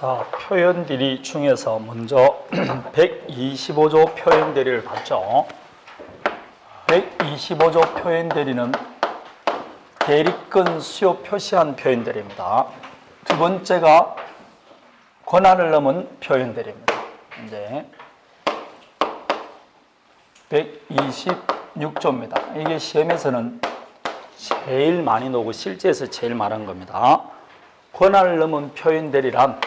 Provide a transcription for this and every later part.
자, 표현대리 중에서 먼저 125조 표현대리를 봤죠. 125조 표현대리는 대리권 수요 표시한 표현대리입니다. 두 번째가 권한을 넘은 표현대리입니다. 이제 126조입니다. 이게 시험에서는 제일 많이 나오고 실제에서 제일 많은 겁니다. 권한을 넘은 표현대리란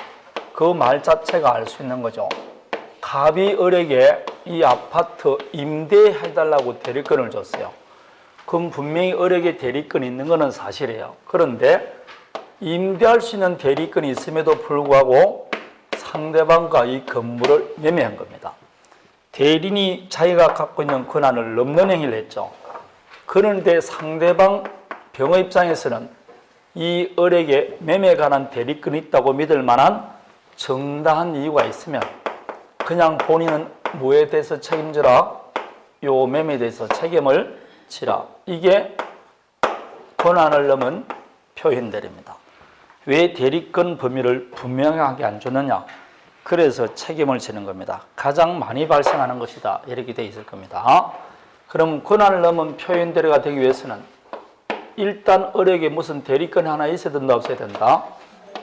그 말 자체가 알 수 있는 거죠. 갑이 을에게 이 아파트 임대해달라고 대리권을 줬어요. 그럼 분명히 을에게 대리권이 있는 것은 사실이에요. 그런데 임대할 수 있는 대리권이 있음에도 불구하고 상대방과 이 건물을 매매한 겁니다. 대리인이 자기가 갖고 있는 권한을 넘는 행위를 했죠. 그런데 상대방 병의 입장에서는 이 을에게 매매에 관한 대리권이 있다고 믿을 만한 정당한 이유가 있으면 그냥 본인은 뭐에 대해서 책임져라, 요 매매에 대해서 책임을 지라. 이게 권한을 넘은 표현대리입니다. 왜 대리권 범위를 분명하게 안 줬느냐? 그래서 책임을 지는 겁니다. 가장 많이 발생하는 것이다. 이렇게 되어 있을 겁니다. 그럼 권한을 넘은 표현대리가 되기 위해서는 일단 을에게 무슨 대리권이 하나 있어야 된다, 없어야 된다?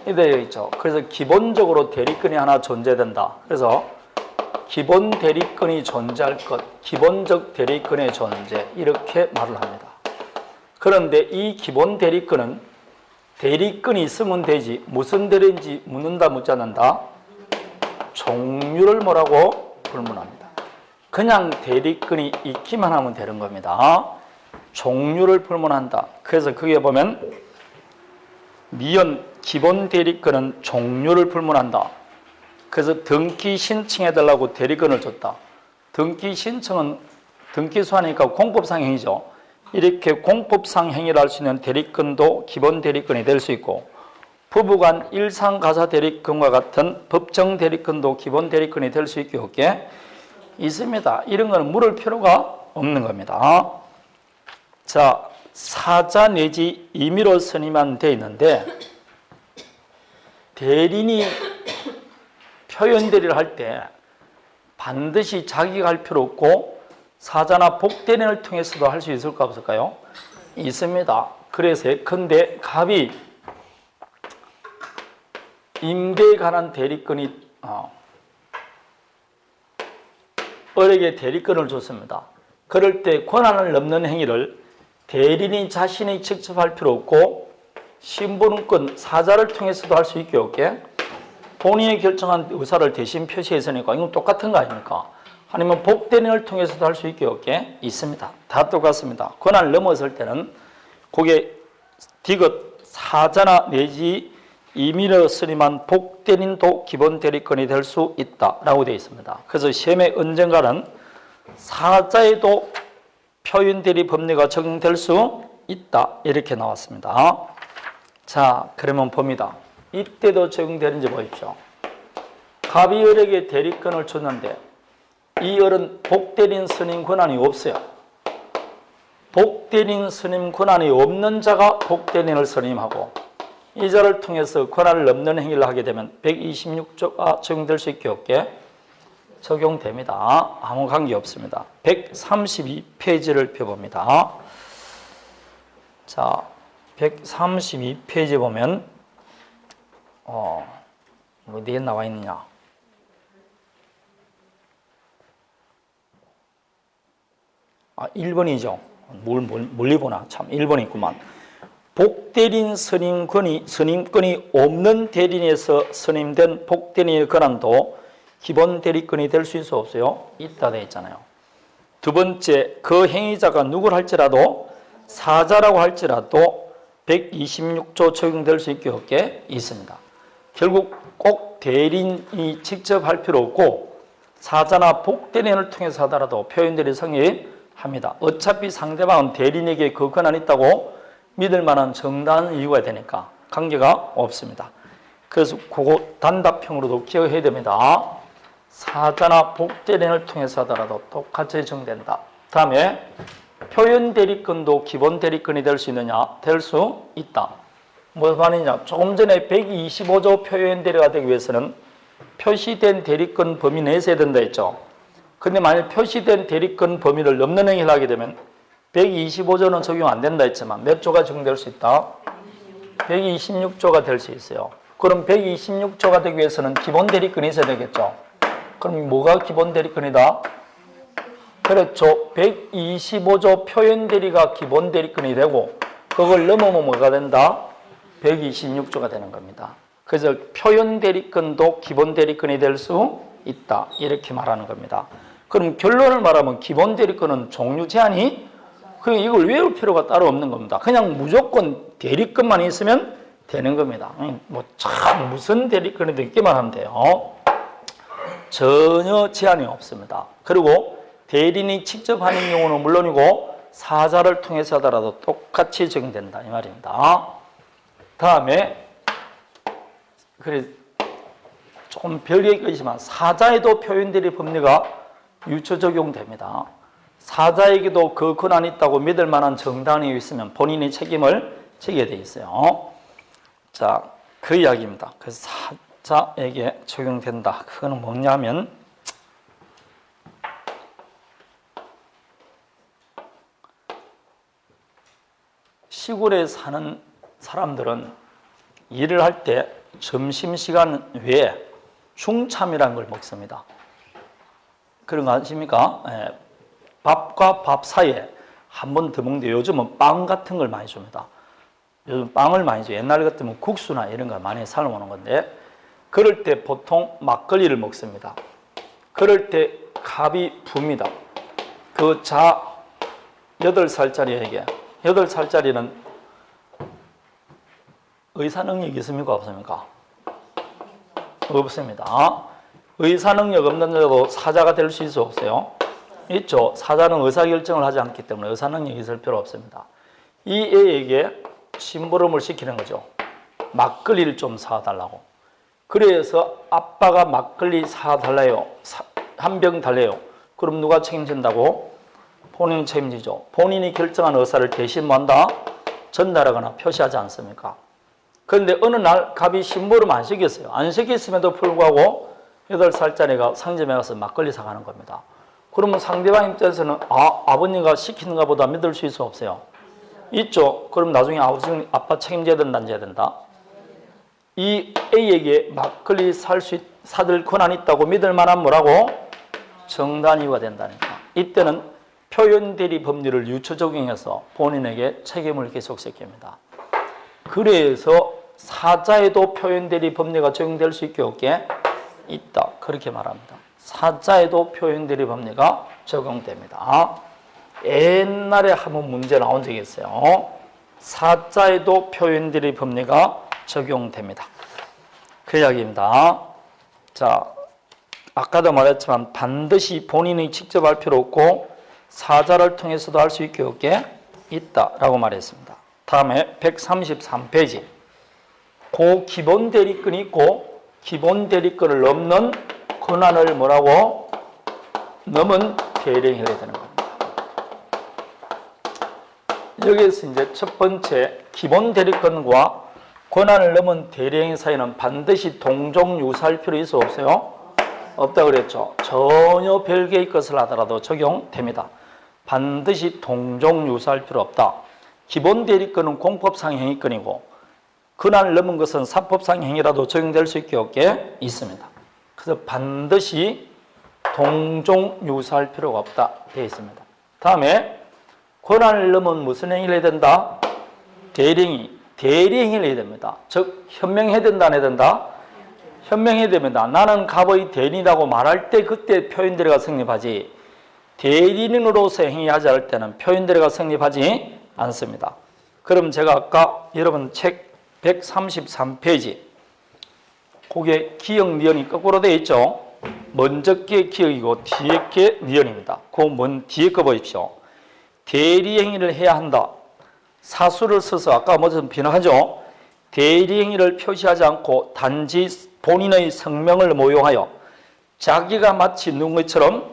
이 되어 있죠. 그래서 기본적으로 대리권이 하나 존재된다. 그래서 기본 대리권이 존재할 것, 기본적 대리권의 존재, 이렇게 말을 합니다. 그런데 이 기본 대리권은 대리권이 있으면 되지 무슨 대리인지 묻는다, 묻지 않는다? 종류를 뭐라고 불문합니다. 그냥 대리권이 있기만 하면 되는 겁니다. 종류를 불문한다. 그래서 그게 보면 미연 기본 대리권은 종류를 불문한다. 그래서 등기 신청해달라고 대리권을 줬다. 등기 신청은 등기 소환이니까 공법상 행위죠. 이렇게 공법상 행위를 할 수 있는 대리권도 기본 대리권이 될 수 있고, 부부간 일상가사 대리권과 같은 법정 대리권도 기본 대리권이 될 수 있게 없게 있습니다. 이런 거는 물을 필요가 없는 겁니다. 자, 사자 내지 임의로 선임만 되어 있는데, 대리인이 표현대리를 할 때 반드시 자기가 할 필요 없고 사자나 복대리인을 통해서도 할 수 있을까 없을까요? 있습니다. 그래서 예컨대 갑이 임대에 관한 대리권이 을에게 대리권을 줬습니다. 그럴 때 권한을 넘는 행위를 대리인이 자신이 직접 할 필요 없고 신분권 사자를 통해서도 할 수 있게 없게 본인이 결정한 의사를 대신 표시했으니까 이건 똑같은 거 아닙니까? 아니면 복대리인을 통해서도 할 수 있게 없게 있습니다. 다 똑같습니다. 권한을 넘어설 때는 그게 디귿 사자나 내지 임의로 선임한 복대리인도 기본 대리권이 될 수 있다라고 되어 있습니다. 그래서 시험에 언젠가는 사자에도 표현대리 법리가 적용될 수 있다, 이렇게 나왔습니다. 자, 그러면 봅니다. 이때도 적용되는지 보십시오. 갑이 을에게 대리권을 줬는데 이 을은 복대리인 선임 권한이 없어요. 복대리인 선임 권한이 없는 자가 복대리인을 선임하고 이 자를 통해서 권한을 넘는 행위를 하게 되면 126조가 적용될 수 있게 없게 적용됩니다. 아무 관계 없습니다. 132페이지를 펴봅니다. 자, 132페이지 보면 어디에 나와 있느냐? 아, 1번이죠. 멀리 보나? 참, 1번이 있구만. 복대리인 선임권이 없는 대리인에서 선임된 복대리인의 권한도 기본 대리권이 될 수 있어 없어요? 있다 되어 있잖아요. 두 번째, 그 행위자가 누구를 할지라도 사자라고 할지라도 126조 적용될 수 있게 없게 있습니다. 결국 꼭 대리인이 직접 할 필요 없고 사자나 복대리인을 통해서 하더라도 표현대리 성립합니다. 어차피 상대방은 대리인에게 그 권한이 있다고 믿을 만한 정당한 이유가 되니까 관계가 없습니다. 그래서 그거 단답형으로도 기억해야 됩니다. 사자나 복대리인을 통해서 하더라도 똑같이 적용된다. 다음에 표현 대리권도 기본 대리권이 될 수 있느냐? 될 수 있다. 무슨 말이냐? 조금 전에 125조 표현 대리가 되기 위해서는 표시된 대리권 범위 내에서 해야 된다 했죠. 근데 만약 표시된 대리권 범위를 넘는 행위를 하게 되면 125조는 적용 안 된다 했지만 몇 조가 적용될 수 있다? 126조가 될 수 있어요. 그럼 126조가 되기 위해서는 기본 대리권이 있어야 되겠죠. 그럼 뭐가 기본 대리권이다? 그렇죠. 125조 표현 대리가 기본 대리권이 되고 그걸 넘으면 뭐가 된다? 126조가 되는 겁니다. 그래서 표현 대리권도 기본 대리권이 될 수 있다. 이렇게 말하는 겁니다. 그럼 결론을 말하면 기본 대리권은 종류 제한이 이걸 외울 필요가 따로 없는 겁니다. 그냥 무조건 대리권만 있으면 되는 겁니다. 뭐 참 무슨 대리권이 있기만 하면 돼요. 전혀 제한이 없습니다. 그리고 대리인이 직접 하는 경우는 물론이고 사자를 통해서 하더라도 똑같이 적용된다 이 말입니다. 다음에 그래 조금 별개의 것이지만 사자에도 표현대리 법리가 유추 적용됩니다. 사자에게도 그 권한이 있다고 믿을 만한 정당이 있으면 본인이 책임을 지게 돼 있어요. 자, 그 이야기입니다. 그래서 사자에게 적용된다. 그거는 뭐냐면 시골에 사는 사람들은 일을 할 때 점심시간 외에 중참이라는 걸 먹습니다. 그런 거 아십니까? 예, 밥과 밥 사이에 한 번 더 먹는데 요즘은 빵 같은 걸 많이 줍니다. 요즘 빵을 많이 줘요. 옛날 같으면 국수나 이런 걸 많이 삶아오는 건데 그럴 때 보통 막걸리를 먹습니다. 그럴 때 갑이 붑니다. 그 자 8살짜리에게 8살짜리는 의사 능력이 있습니까? 없습니까? 없습니다. 의사 능력 없는 자도 사자가 될 수 있어 없어요? 있죠. 사자는 의사결정을 하지 않기 때문에 의사 능력이 있을 필요 없습니다. 이 애에게 심부름을 시키는 거죠. 막걸리를 좀 사달라고. 그래서 아빠가 막걸리 사달래요. 한 병 달래요. 그럼 누가 책임진다고? 본인이 책임지죠. 본인이 결정한 의사를 대신 뭐한다? 전달하거나 표시하지 않습니까? 그런데 어느 날 갑이 심부름 안 시켰어요. 안 시켰음에도 불구하고 8살짜리가 상점에 가서 막걸리 사가는 겁니다. 그러면 상대방 입장에서는 아버님가 시키는가 보다 믿을 수 있어 없어요? 있죠. 그럼 나중에 아빠 책임져야 된다, 안 져야 된다? 이 A에게 막걸리 사들 권한이 있다고 믿을 만한 뭐라고? 정당 이유가 된다니까. 이때는 표현대리 법률을 유추 적용해서 본인에게 책임을 계속 시킵니다. 그래서 사자에도 표현대리 법리가 적용될 수 있게 없게 있다. 그렇게 말합니다. 사자에도 표현대리 법리가 적용됩니다. 옛날에 한번 문제 나온 적이 있어요. 사자에도 표현대리 법리가 적용됩니다. 그 이야기입니다. 자, 아까도 말했지만 반드시 본인이 직접 할 필요 없고 사자를 통해서도 할 수 있게 없게 있다라고 말했습니다. 다음에 133페이지. 그 기본 대리권이 있고 기본 대리권을 넘는 권한을 뭐라고? 넘은 대리행위를 해야 되는 겁니다. 여기에서 이제 첫 번째 기본 대리권과 권한을 넘은 대리행위 사이는 반드시 동종유사할 필요 있어 없어요? 없다고 그랬죠. 전혀 별개의 것을 하더라도 적용됩니다. 반드시 동종유사할 필요 없다. 기본 대리권은 공법상 행위권이고 권한을 넘은 것은 사법상 행위라도 적용될 수 있게 없게 있습니다. 그래서 반드시 동종유사할 필요가 없다 되어 있습니다. 다음에 권한을 넘은 무슨 행위를 해야 된다? 대리행위를 해야 됩니다. 즉 현명해야 된다 안 해야 된다? 현명해야 됩니다. 나는 갑의 대리라고 말할 때 그때 표현대리가 성립하지 대리인으로서 행위하지 않을 때는 표현대리가 성립하지 않습니다. 그럼 제가 아까 여러분 책 133페이지 거기에 기역, 니은이 거꾸로 되어 있죠. 먼저 게 기역이고 뒤에 게 니은입니다. 그 뒤에 거 보십시오. 대리행위를 해야 한다. 사수를 써서 아까 무슨 비난하죠. 대리행위를 표시하지 않고 단지 본인의 성명을 모용하여 자기가 마치 누군가처럼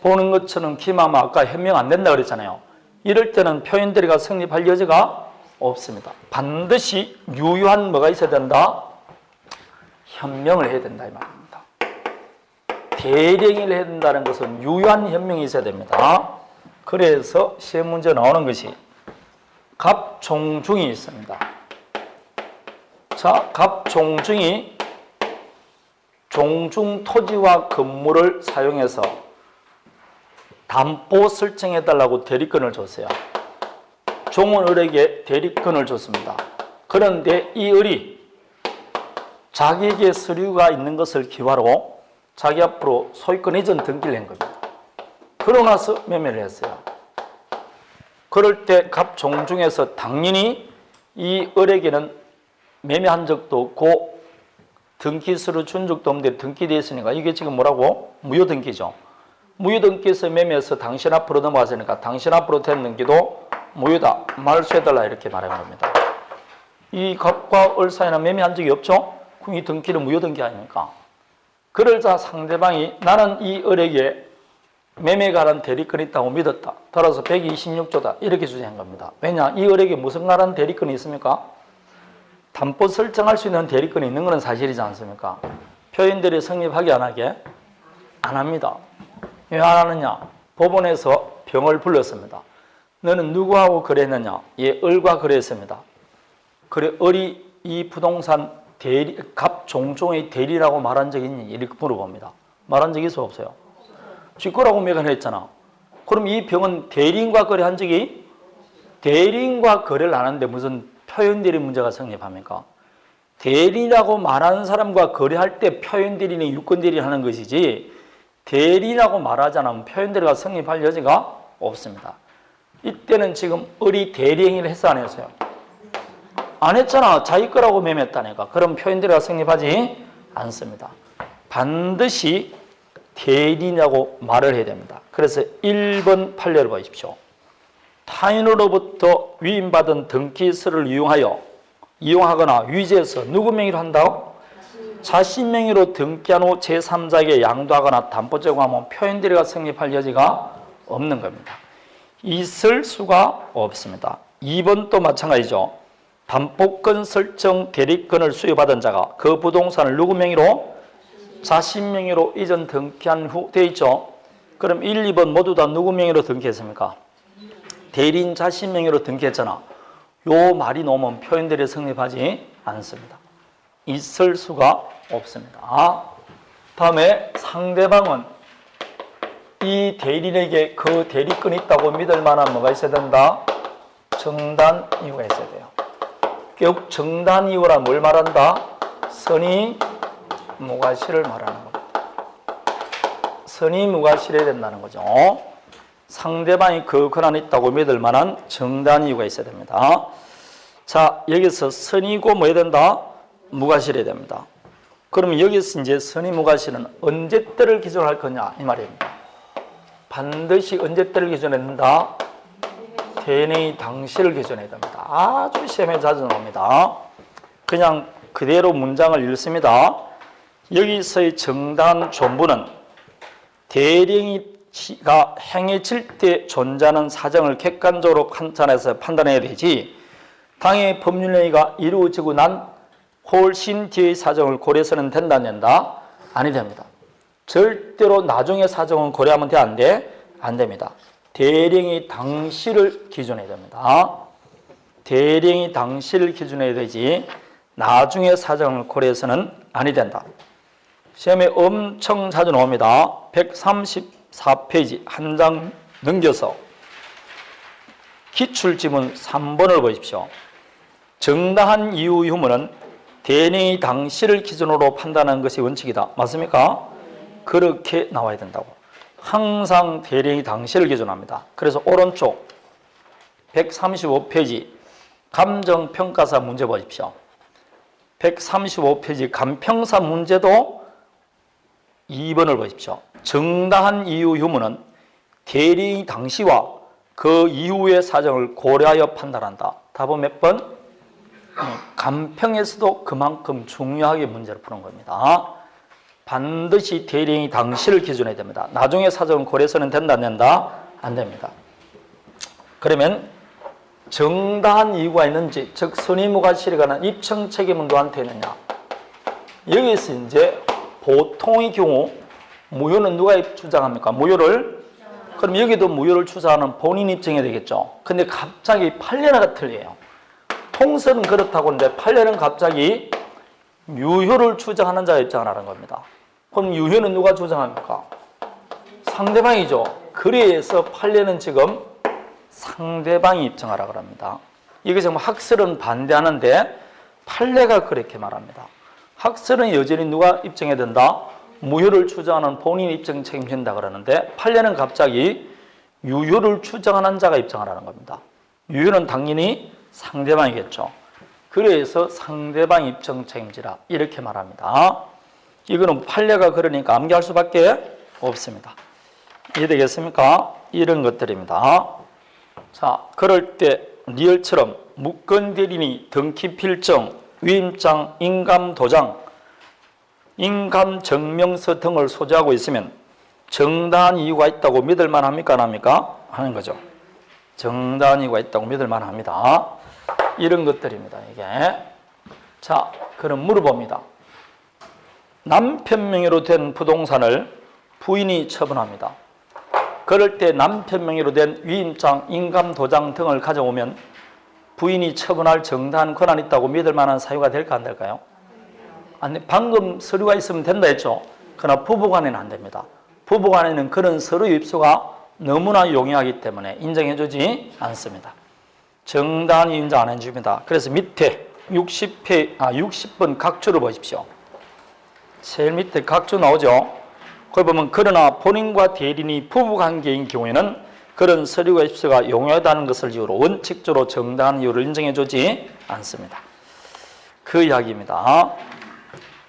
보는 것처럼 기마마 아까 현명 안 된다 그랬잖아요. 이럴 때는 표현대리가 성립할 여지가 없습니다. 반드시 유효한 뭐가 있어야 된다? 현명을 해야 된다 이 말입니다. 대령을 해야 된다는 것은 유효한 현명이 있어야 됩니다. 그래서 시험 문제 나오는 것이 갑종중이 있습니다. 자, 갑종중이 종중 토지와 건물을 사용해서 담보 설정해달라고 대리권을 줬어요. 종은 을에게 대리권을 줬습니다. 그런데 이 을이 자기에게 서류가 있는 것을 기화로 자기 앞으로 소유권 이전 등기를 한 겁니다. 그러고 나서 매매를 했어요. 그럴 때 갑종중에서 당연히 이 을에게는 매매한 적도 없고 등기서류 준 적도 없는데 등기되어 있으니까 이게 지금 뭐라고? 무효등기죠. 무효등기에서 매매해서 당신 앞으로 넘어갔으니까 당신 앞으로 된 등기도 무효다. 말소해달라 이렇게 말하는 겁니다. 이 갑과 을 사이는 매매한 적이 없죠? 그럼 이 등기는 무효등기 아닙니까? 그러자 상대방이 나는 이 을에게 매매가란 대리권이 있다고 믿었다. 따라서 126조다. 이렇게 주장한 겁니다. 왜냐? 이 을에게 무슨 가란 대리권이 있습니까? 담보 설정할 수 있는 대리권이 있는 것은 사실이지 않습니까? 표현들이 성립하게 안 하게? 안 합니다. 왜 안 하느냐? 법원에서 병을 불렀습니다. 너는 누구하고 거래했느냐? 예, 을과 거래했습니다. 그래, 을이 이 부동산 대리, 갑종종의 대리라고 말한 적이 있니? 이렇게 물어봅니다. 말한 적이 있어 없어요? 쥐꼬라고 매각을 했잖아. 그럼 이 병은 대리인과 거래한 적이? 대리인과 거래를 안 하는데 무슨 표현대리 문제가 성립합니까? 대리라고 말하는 사람과 거래할 때 표현대리는 유권대리 하는 것이지 대리라고 말하지 않으면 표현대리가 성립할 여지가 없습니다. 이때는 지금 을이 대리행위를 했어 안 했어요? 안 했잖아. 자기 거라고 매매했다니까. 그럼 표현대리가 성립하지 않습니다. 반드시 대리냐고 말을 해야 됩니다. 그래서 1번 판례를 보십시오. 타인으로부터 위임받은 등기서를 이용하거나 위조해서 누구 명의로 한다고? 자신 명의로 등기한 후 제3자에게 양도하거나 담보 제공하면 표현대리가 성립할 여지가 없는 겁니다. 있을 수가 없습니다. 2번도 마찬가지죠. 담보권 설정 대리권을 수여받은 자가 그 부동산을 누구 명의로? 자신 명의로 이전 등기한 후 되어 있죠. 그럼 1, 2번 모두 다 누구 명의로 등기했습니까? 대리인 자신 명의로 등기했잖아. 요 말이 나오면 표현대리 성립하지 않습니다. 있을 수가 없습니다. 다음에 상대방은 이 대리인에게 그 대리권이 있다고 믿을 만한 뭐가 있어야 된다? 정단 이유가 있어야 돼요. 결국 정단 이유라 뭘 말한다? 선의 무과실을 말하는 겁니다. 선의 무과실해야 된다는 거죠. 상대방이 그 권한이 있다고 믿을 만한 정단 이유가 있어야 됩니다. 자, 여기서 선의고 뭐 해야 된다? 무과실해야 됩니다. 그러면 여기서 이제 선의 무과실은 언제 때를 기준으로 할 거냐 이 말입니다. 반드시 언제 때를 기준해야 된다? 대행의 당시를 기준해야 됩니다. 아주 시험에 자주 나옵니다. 그냥 그대로 문장을 읽습니다. 여기서의 정단 전부는 대행이가 행해질 때 존재하는 사정을 객관적으로 판단해서 판단해야 되지 당의 법률행위가 이루어지고 난 훨씬 뒤의 사정을 고려해서는 된다 안 된다? 아니 됩니다. 절대로 나중의 사정은 고려하면 돼 안 돼? 안 됩니다. 대행의 당시를 기준해야 됩니다. 대행의 당시를 기준해야 되지 나중의 사정을 고려해서는 아니 된다. 시험에 엄청 자주 나옵니다. 134페이지 한 장 넘겨서 기출지문 3번을 보십시오. 정당한 이유 유무는 대행의 당시를 기준으로 판단하는 것이 원칙이다. 맞습니까? 그렇게 나와야 된다고. 항상 대행의 당시를 기준합니다. 그래서 오른쪽 135페이지 감정평가사 문제 보십시오. 135페이지 감평사 문제도 2번을 보십시오. 정당한 이유 유무는 대리의 당시와 그 이후의 사정을 고려하여 판단한다. 답은 몇 번? 감평에서도 그만큼 중요하게 문제를 푸는 겁니다. 반드시 대리의 당시를 기준해야 됩니다. 나중에 사정을 고려해서는 된다 안 된다? 안 됩니다. 그러면 정당한 이유가 있는지, 즉 선의무가 실행하는 입증 책임은 누구한테 있느냐. 여기서 이제 보통의 경우 무효는 누가 주장합니까? 무효를. 그럼 여기도 무효를 주장하는 본인 입증해야 되겠죠. 근데 갑자기 판례가 틀려요. 통설은 그렇다고 하는데 판례는 갑자기 유효를 주장하는 자가 입장을 하는 겁니다. 그럼 유효는 누가 주장합니까? 상대방이죠. 그래서 판례는 지금 상대방이 입증하라 그럽니다. 이게 정말 학설은 반대하는데 판례가 그렇게 말합니다. 학설은 여전히 누가 입증해야 된다? 무효를 주장하는 본인 입증 책임진다 그러는데 판례는 갑자기 유효를 주장하는 자가 입증하라는 겁니다. 유효는 당연히 상대방이겠죠. 그래서 상대방 입증 책임지라 이렇게 말합니다. 이거는 판례가 그러니까 암기할 수밖에 없습니다. 이해되겠습니까? 이런 것들입니다. 자, 그럴 때 리얼처럼 무권 대리인이 등기 필정, 위임장, 인감 도장, 인감 증명서 등을 소지하고 있으면 정당한 이유가 있다고 믿을 만합니까? 안 합니까? 하는 거죠. 정당한 이유가 있다고 믿을 만합니다. 이런 것들입니다. 이게. 자, 그럼 물어봅니다. 남편 명의로 된 부동산을 부인이 처분합니다. 그럴 때 남편 명의로 된 위임장, 인감 도장 등을 가져오면 부인이 처분할 정당한 권한이 있다고 믿을 만한 사유가 될까 안 될까요? 방금 서류가 있으면 된다 했죠. 그러나 부부간에는 안 됩니다. 부부간에는 그런 서류 입수가 너무나 용이하기 때문에 인정해주지 않습니다. 정당히 인정 안 해줍니다. 그래서 밑에 60번 각주를 보십시오. 제일 밑에 각주 나오죠. 거기 보면 그러나 본인과 대리인이 부부관계인 경우에는 그런 서류가 입수가 용이하다는 것을 이유로 원칙적으로 정당한 이유를 인정해주지 않습니다. 그 이야기입니다.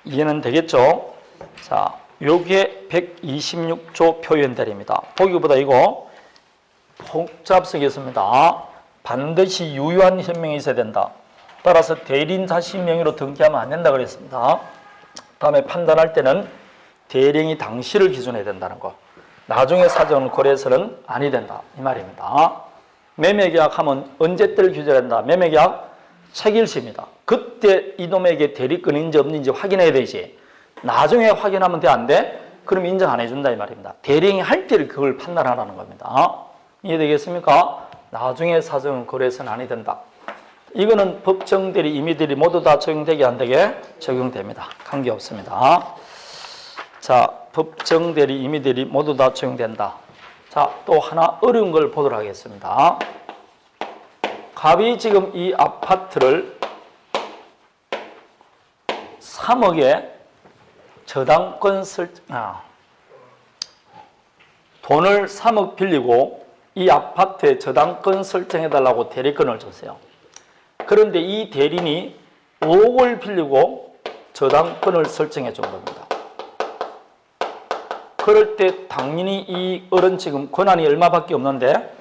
이해는 되겠죠? 자, 요게 126조 표현대리입니다. 보기보다 이거 복잡성이 있습니다. 반드시 유효한 현명이 있어야 된다. 따라서 대리인 자신 명의로 등기하면 안 된다 그랬습니다. 다음에 판단할 때는 대리인이 당시를 기준해야 된다는 거. 나중에 사정을 고려해서는 아니 된다. 이 말입니다. 매매계약하면 언제 때를 규정한다. 매매계약 책일시입니다. 그때 이놈에게 대리권인지 없는지 확인해야 되지. 나중에 확인하면 돼, 안 돼? 그럼 인정 안 해준다 이 말입니다. 대리인이 할 때를 그걸 판단하라는 겁니다. 이해되겠습니까? 나중에 사정을 고려해서는 아니 된다. 이거는 법정대리, 임의대리 모두 다 적용되게 안 되게 적용됩니다. 관계없습니다. 자, 법정대리, 임의대리 모두 다 적용된다. 자, 또 하나 어려운 걸 보도록 하겠습니다. 갑이 지금 이 아파트를 3억에 저당권 돈을 3억 빌리고 이 아파트에 저당권 설정해달라고 대리권을 줬어요. 그런데 이 대리인이 5억을 빌리고 저당권을 설정해 준 겁니다. 그럴 때 당연히 이 어른 지금 권한이 얼마밖에 없는데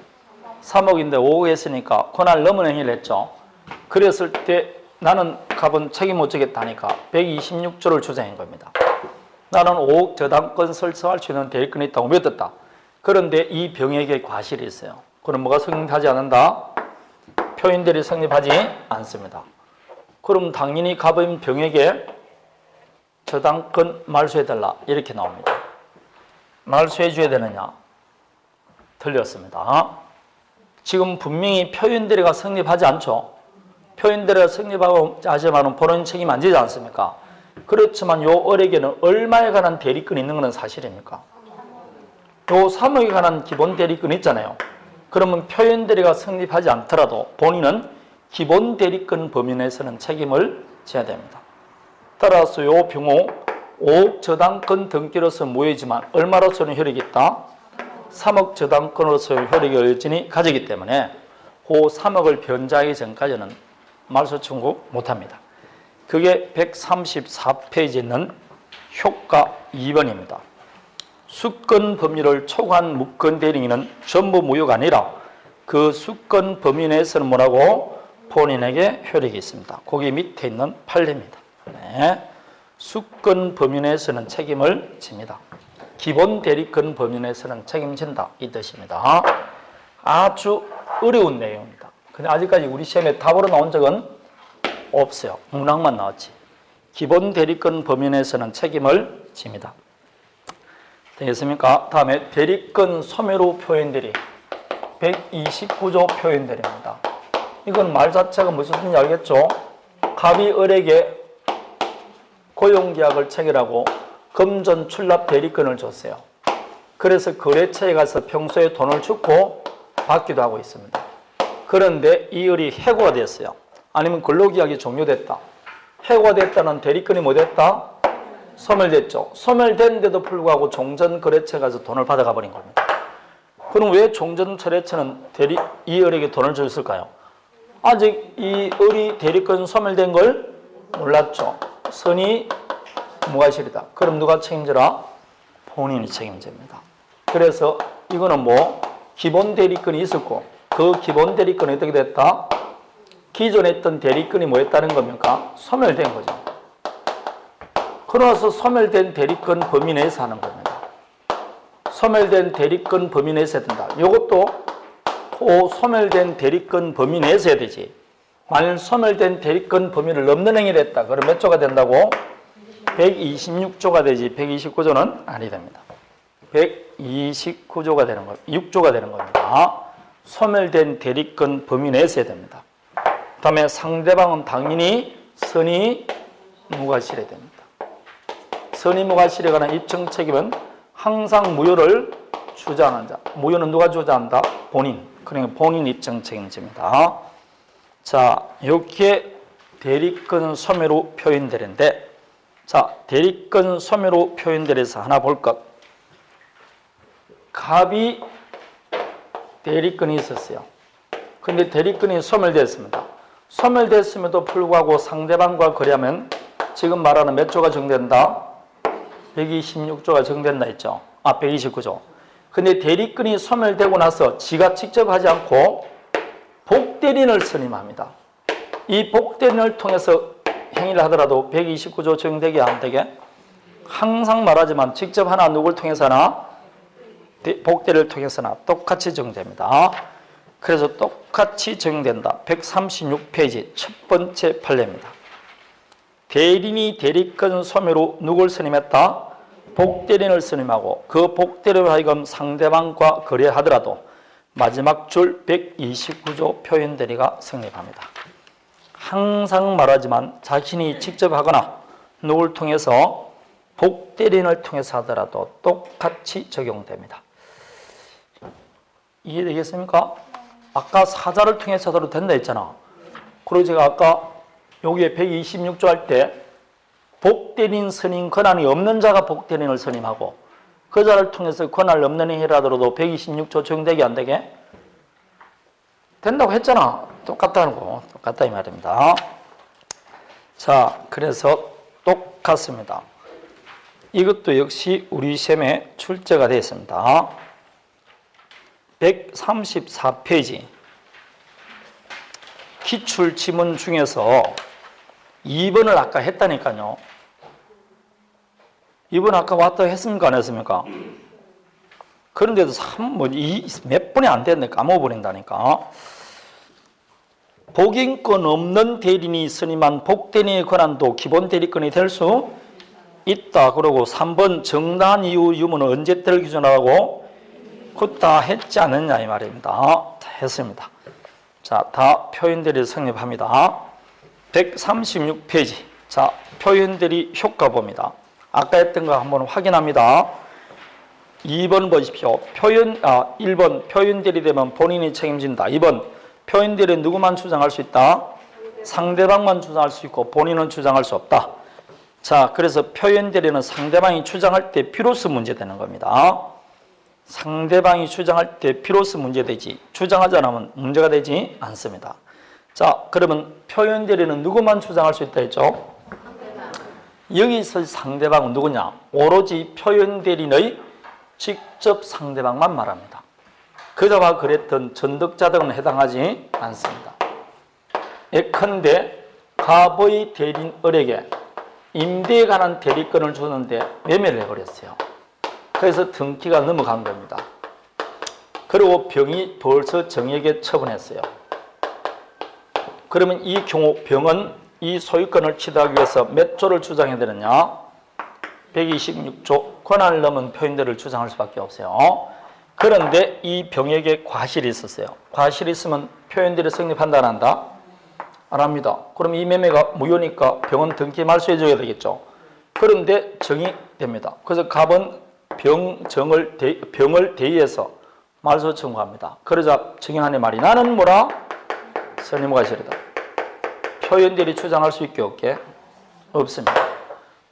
3억인데 5억 했으니까 권한을 넘은 행위를 했죠. 그랬을 때 나는 갑은 책임 못 지겠다니까 126조를 주장한 겁니다. 나는 5억 저당권 설정할 수 있는 대리권이 있다고 믿었다. 그런데 이 병역에 과실이 있어요. 그럼 뭐가 성립하지 않는다? 표인들이 성립하지 않습니다. 그럼 당연히 갑은 병역에 저당권 말소해달라 이렇게 나옵니다. 말소해 줘야 되느냐? 틀렸습니다. 지금 분명히 표현대리가 성립하지 않죠. 표현대리가 성립하고 하지만 본인 책임 안 지지 않습니까? 그렇지만 요 어에게는 얼마에 관한 대리권이 있는 것은 사실입니까? 요 3억에 관한 기본 대리권이 있잖아요. 그러면 표현대리가 성립하지 않더라도 본인은 기본 대리권 범위 내에서는 책임을 져야 됩니다. 따라서 요 병호 5억 저당권 등기로서 무효이지만 얼마로서는 효력이 있다? 3억 저당권으로서 효력이 여전히 가지기 때문에 그 3억을 변제하기 전까지는 말소 청구 못합니다. 그게 134페이지에 있는 효과 2번입니다. 수권 범위를 초과한 무권 대리인은 전부 무효가 아니라 그 수권 범위 내에서는 뭐라고? 본인에게 효력이 있습니다. 거기 밑에 있는 판례입니다. 네. 수권 범위 내에서는 책임을 집니다. 기본 대리권 범위 내에서는 책임진다 이 뜻입니다. 아주 어려운 내용입니다. 근데 아직까지 우리 시험에 답으로 나온 적은 없어요. 문항만 나왔지. 기본 대리권 범위 내에서는 책임을 집니다. 되겠습니까? 다음에 대리권 소멸후 표현대리 129조 표현대리입니다. 이건 말 자체가 무슨 뜻인지 알겠죠? 갑이 을에게 고용계약을 체결하고 금전 출납 대리권을 줬어요. 그래서 거래처에 가서 평소에 돈을 주고 받기도 하고 있습니다. 그런데 이 을이 해고가 됐어요. 아니면 근로계약이 종료됐다. 해고가 됐다는 대리권이 뭐 됐다? 소멸됐죠. 소멸됐는데도 불구하고 종전거래처에 가서 돈을 받아가 버린 겁니다. 그럼 왜 종전거래처는 이 을에게 돈을 줬을까요? 아직 이 을이 대리권 소멸된 걸 몰랐죠. 선이 무과실이다. 그럼 누가 책임져라? 본인이 책임집니다. 그래서 이거는 뭐 기본 대리권이 있었고 그 기본 대리권이 어떻게 됐다? 기존에 있던 대리권이 뭐 했다는 겁니까? 소멸된 거죠. 그러면서 소멸된 대리권 범위 내에서 하는 겁니다. 소멸된 대리권 범위 내에서 해야 된다. 이것도 소멸된 대리권 범위 내에서 해야 되지. 만일 소멸된 대리권 범위를 넘는 행위를 했다. 그럼 몇 조가 된다고? 126조가 되지 129조는 아니 됩니다. 129조가 되는 거, 6조가 되는 겁니다. 소멸된 대리권 범위 내에서 해야 됩니다. 그 다음에 상대방은 당연히 선의 무과실해야 됩니다. 선의 무과실에 관한 입증 책임은 항상 무효를 주장한 자. 무효는 누가 주장한다? 본인. 그러니까 본인 입증 책임집니다. 자, 이렇게 대리권 소멸후 표현되는데, 자, 대리권 소멸후 표현들에서 하나 볼 것. 갑이 대리권이 있었어요. 근데 대리권이 소멸됐습니다. 소멸됐음에도 불구하고 상대방과 거래하면 지금 말하는 몇 조가 정된다? 126조가 정된다 했죠. 129조. 근데 대리권이 소멸되고 나서 지가 직접 하지 않고 복대리인을 선임합니다. 이 복대리인을 통해서 행위를 하더라도 129조 적용되게 안 되게? 항상 말하지만 직접 하나 누굴 통해서나 복대리를 통해서나 똑같이 적용됩니다. 그래서 똑같이 적용된다. 136페이지 첫 번째 판례입니다. 대리인이 대리권 소멸 후 누굴 선임했다? 복대리인을 선임하고 그 복대리인으로 하여금 상대방과 거래하더라도 마지막 줄 129조 표현대리가 성립합니다. 항상 말하지만 자신이 직접 하거나 누굴 통해서 복대리인을 통해서 하더라도 똑같이 적용됩니다. 이해되겠습니까? 아까 사자를 통해서 하더라도 된다 했잖아. 그리고 제가 아까 여기에 126조 할 때 복대리인 선임 권한이 없는 자가 복대리인을 선임하고 그 자를 통해서 권한을 없는 행위를 하더라도 126조 적용되게 안 되게? 된다고 했잖아. 똑같다는 거. 똑같다 이 말입니다. 자, 그래서 똑같습니다. 이것도 역시 우리 시험에 출제가 되어 있습니다. 134페이지 기출지문 중에서 2번을 아까 했다니까요. 2번 아까 왔다 했습니까? 안 했습니까? 그런데도 몇 번이 안 됐는데 까먹어버린다니까. 복인권 없는 대리인이 선임한 복대리인의 권한도 기본 대리권이 될 수 있다. 그러고 3번 정당한 이유 유무는 언제 때를 기준하고 다 했지 않느냐 이 말입니다. 다 했습니다. 자, 다 표현대리 성립합니다. 136페이지. 자, 표현대리 효과 봅니다. 아까 했던 거 한번 확인합니다. 2번 보십시오. 1번 표현대리 되면 본인이 책임진다. 2번 표현대리는 누구만 주장할 수 있다? 상대방만 주장할 수 있고 본인은 주장할 수 없다. 자, 그래서 표현대리는 상대방이 주장할 때 비로소 문제되는 겁니다. 상대방이 주장할 때 비로소 문제되지 주장하지 않으면 문제가 되지 않습니다. 자, 그러면 표현대리는 누구만 주장할 수 있다 했죠? 여기서 상대방은 누구냐? 오로지 표현대리인의 직접 상대방만 말합니다. 그자와 그랬던 전득자 등은 해당하지 않습니다. 예컨대 갑의 대리인 을에게 임대에 관한 대리권을 주는데 매매를 해버렸어요. 그래서 등기가 넘어간 겁니다. 그리고 병이 벌써 정에게 처분했어요. 그러면 이 경우 병은 이 소유권을 취득하기 위해서 몇 조를 주장해야 되느냐? 126조 권한을 넘은 표현들을 주장할 수밖에 없어요. 그런데 이 병에게 과실이 있었어요. 과실이 있으면 표현들이 성립한다 안 한다? 안 합니다. 그럼 이 매매가 무효니까 병은 등기 말소해줘야 되겠죠. 그런데 정이 됩니다. 그래서 갑은 병을 대의해서 말소 청구합니다. 그러자 정인한의 말이 나는 뭐라? 선의무 과실이다. 표현대리 주장할 수 있게 없게? 없습니다.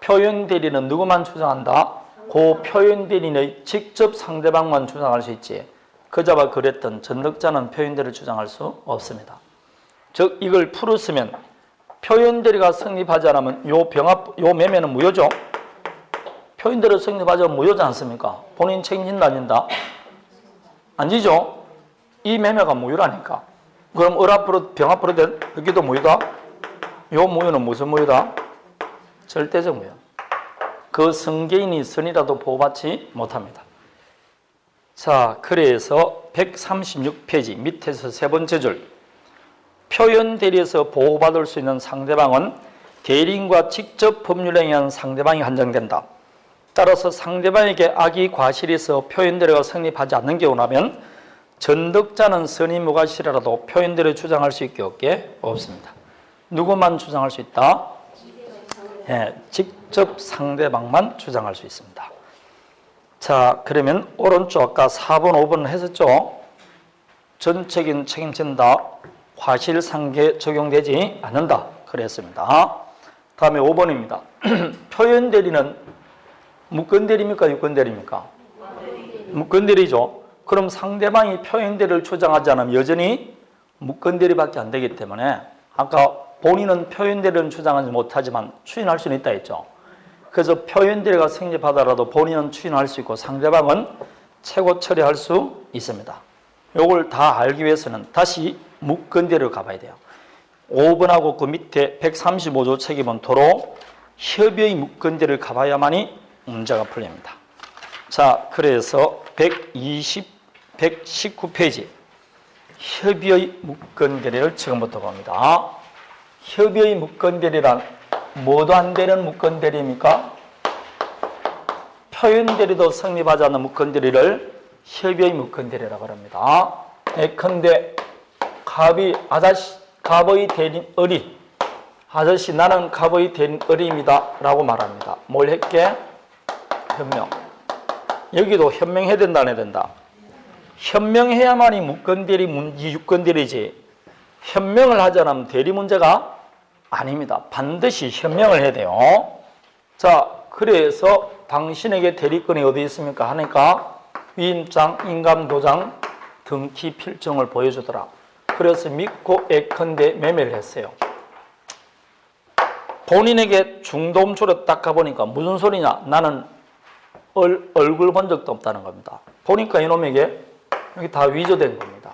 표현대리는 누구만 주장한다? 그 표현대리의 직접 상대방만 주장할 수 있지. 그자와 그랬던 전득자는 표현대리를 주장할 수 없습니다. 즉 이걸 풀었으면 표현대리가 성립하지 않으면 요 매매는 무효죠. 표현대리 성립하지 않으면 무효지 않습니까? 본인 책임진다 아닌다? 안 지죠? 이 매매가 무효라니까. 그럼 병 앞으로 된 여기도 무효다? 요 무효는 무슨 무효다? 절대적 무효. 그 승계인이 선이라도 보호받지 못합니다. 자, 그래서 136페이지 밑에서 세 번째 줄. 표현 대리에서 보호받을 수 있는 상대방은 대리인과 직접 법률행위한 상대방이 한정된다. 따라서 상대방에게 악의 과실이 있어 표현 대리가 성립하지 않는 경우라면 전득자는 선의무과실이라도 표현 대리 주장할 수 있게 없게 없습니다. 누구만 주장할 수 있다? 예, 직접 상대방만 주장할 수 있습니다. 자, 그러면 오른쪽 아까 4번, 5번을 했었죠? 전적인 책임진다. 과실상계 적용되지 않는다. 그랬습니다. 다음에 5번입니다. 표현대리는 무건대리입니까? 유건대리입니까? 무건대리죠. 그럼 상대방이 표현대리를 주장하지 않으면 여전히 무건대리밖에 안 되기 때문에 아까 본인은 표현대리는 주장하지 못하지만 추인할 수는 있다 했죠. 그래서 표현대리가 성립하더라도 본인은 추인할 수 있고 상대방은 최고 처리할 수 있습니다. 이걸 다 알기 위해서는 다시 무건대리로 가봐야 돼요. 5번하고 그 밑에 135조 책임은 도로 협의의 무건대리를 가봐야만이 문제가 풀립니다. 자, 그래서 119페이지 협의의 무건대리를 지금부터 봅니다. 협의의 무건대리란 뭐도 안 되는 무건대리입니까? 표현대리도 성립하지 않는 무건대리를 협의의 무건대리라고 합니다. 예컨대 갑의 대리인 을이 아저씨 나는 갑의 대리인 을입니다 라고 말합니다. 뭘 했게? 현명. 여기도 현명해야 된다 안 해야 된다? 현명해야만이 무건대리 문제 유건대리지 현명을 하지 않으면 대리 문제가 아닙니다. 반드시 현명을 해야 돼요. 자, 그래서 당신에게 대리권이 어디 있습니까? 하니까 위임장, 인감도장, 등기 필증을 보여주더라. 그래서 믿고 예컨대 매매를 했어요. 본인에게 중도음초로 딱 가보니까 무슨 소리냐? 나는 얼굴 본 적도 없다는 겁니다. 보니까 이놈에게 여기 다 위조된 겁니다.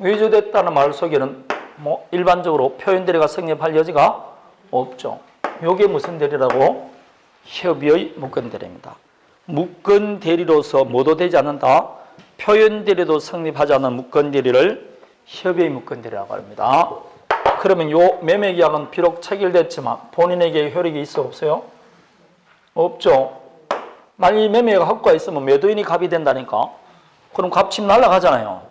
위조됐다는 말 속에는 뭐 일반적으로 표현대리가 성립할 여지가 없죠. 이게 무슨 대리라고? 협의의 무건대리입니다. 무건대리로서 뭐도 되지 않는다? 표현대리도 성립하지 않는 무건대리를 협의의 무건대리라고 합니다. 그러면 이 매매계약은 비록 체결됐지만 본인에게 효력이 있어 없어요? 없죠. 만일 매매가 합과 있으면 매도인이 갑이 된다니까. 그럼 갑침 날아가잖아요.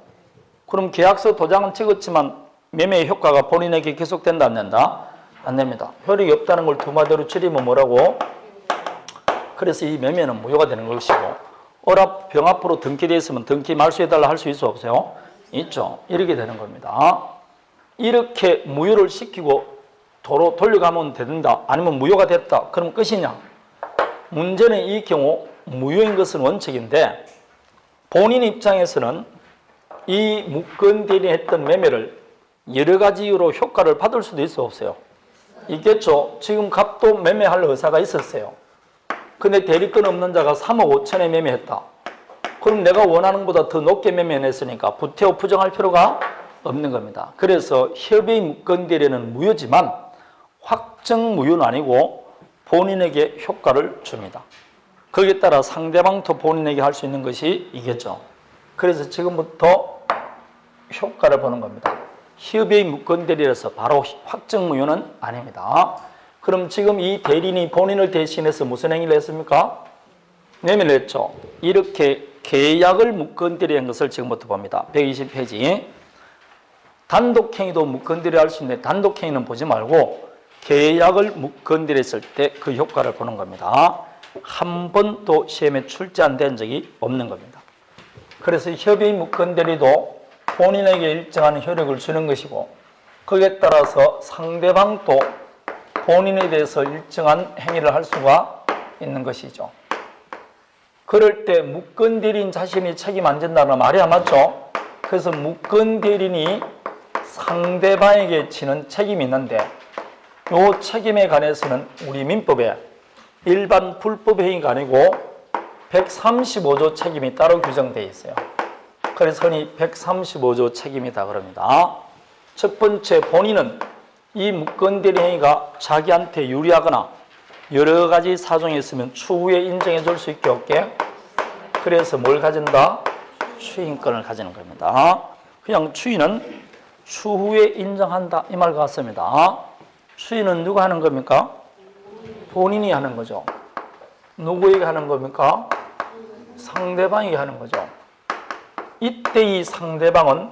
그럼 계약서 도장은 찍었지만 매매의 효과가 본인에게 계속된다 안 된다? 안 됩니다. 효력이 없다는 걸 두 마디로 줄이면 뭐라고? 그래서 이 매매는 무효가 되는 것이고 병 앞으로 등기되어 있으면 등기 말소해달라 할 수 있어 없어요? 있죠. 이렇게 되는 겁니다. 이렇게 무효를 시키고 도로 돌려가면 된다. 아니면 무효가 됐다. 그럼 끝이냐? 문제는 이 경우 무효인 것은 원칙인데 본인 입장에서는 이 무건대리 했던 매매를 여러 가지 이유로 효과를 받을 수도 있어 없어요? 있겠죠. 지금 갑도 매매할 의사가 있었어요. 근데 대리권 없는 자가 3억 5천에 매매했다. 그럼 내가 원하는 것보다 더 높게 매매했으니까 부태오 부정할 필요가 없는 겁니다. 그래서 협의 무건대리는 무효지만 확정 무효는 아니고 본인에게 효과를 줍니다. 거기에 따라 상대방도 본인에게 할 수 있는 것이 이겠죠. 그래서 지금부터 효과를 보는 겁니다. 협의의 무건대리라서 바로 확정무효는 아닙니다. 그럼 지금 이 대리인이 본인을 대신해서 무슨 행위를 했습니까? 매매를 했죠. 이렇게 계약을 무건대리한 것을 지금부터 봅니다. 120페이지. 단독행위도 무건대리 할 수 있는데 단독행위는 보지 말고 계약을 무건대리했을 때 그 효과를 보는 겁니다. 한 번도 시험에 출제 안 된 적이 없는 겁니다. 그래서 협의 무건대리도 본인에게 일정한 효력을 주는 것이고 거기에 따라서 상대방도 본인에 대해서 일정한 행위를 할 수가 있는 것이죠. 그럴 때 무건대리인 자신이 책임 안 진다는 말이 안 맞죠? 그래서 무건대리인이 상대방에게 지는 책임이 있는데 이 책임에 관해서는 우리 민법에 일반 불법 행위가 아니고 135조 책임이 따로 규정되어 있어요. 그래서 흔히 135조 책임이다 그럽니다. 첫 번째, 본인은 이 무건대리 행위가 자기한테 유리하거나 여러 가지 사정이 있으면 추후에 인정해 줄 수 있게 없게 그래서 뭘 가진다? 추인권을 가지는 겁니다. 그냥 추인은 추후에 인정한다 이 말 같습니다. 추인은 누가 하는 겁니까? 본인이 하는 거죠. 누구에게 하는 겁니까? 상대방에게 하는 거죠. 이때 이 상대방은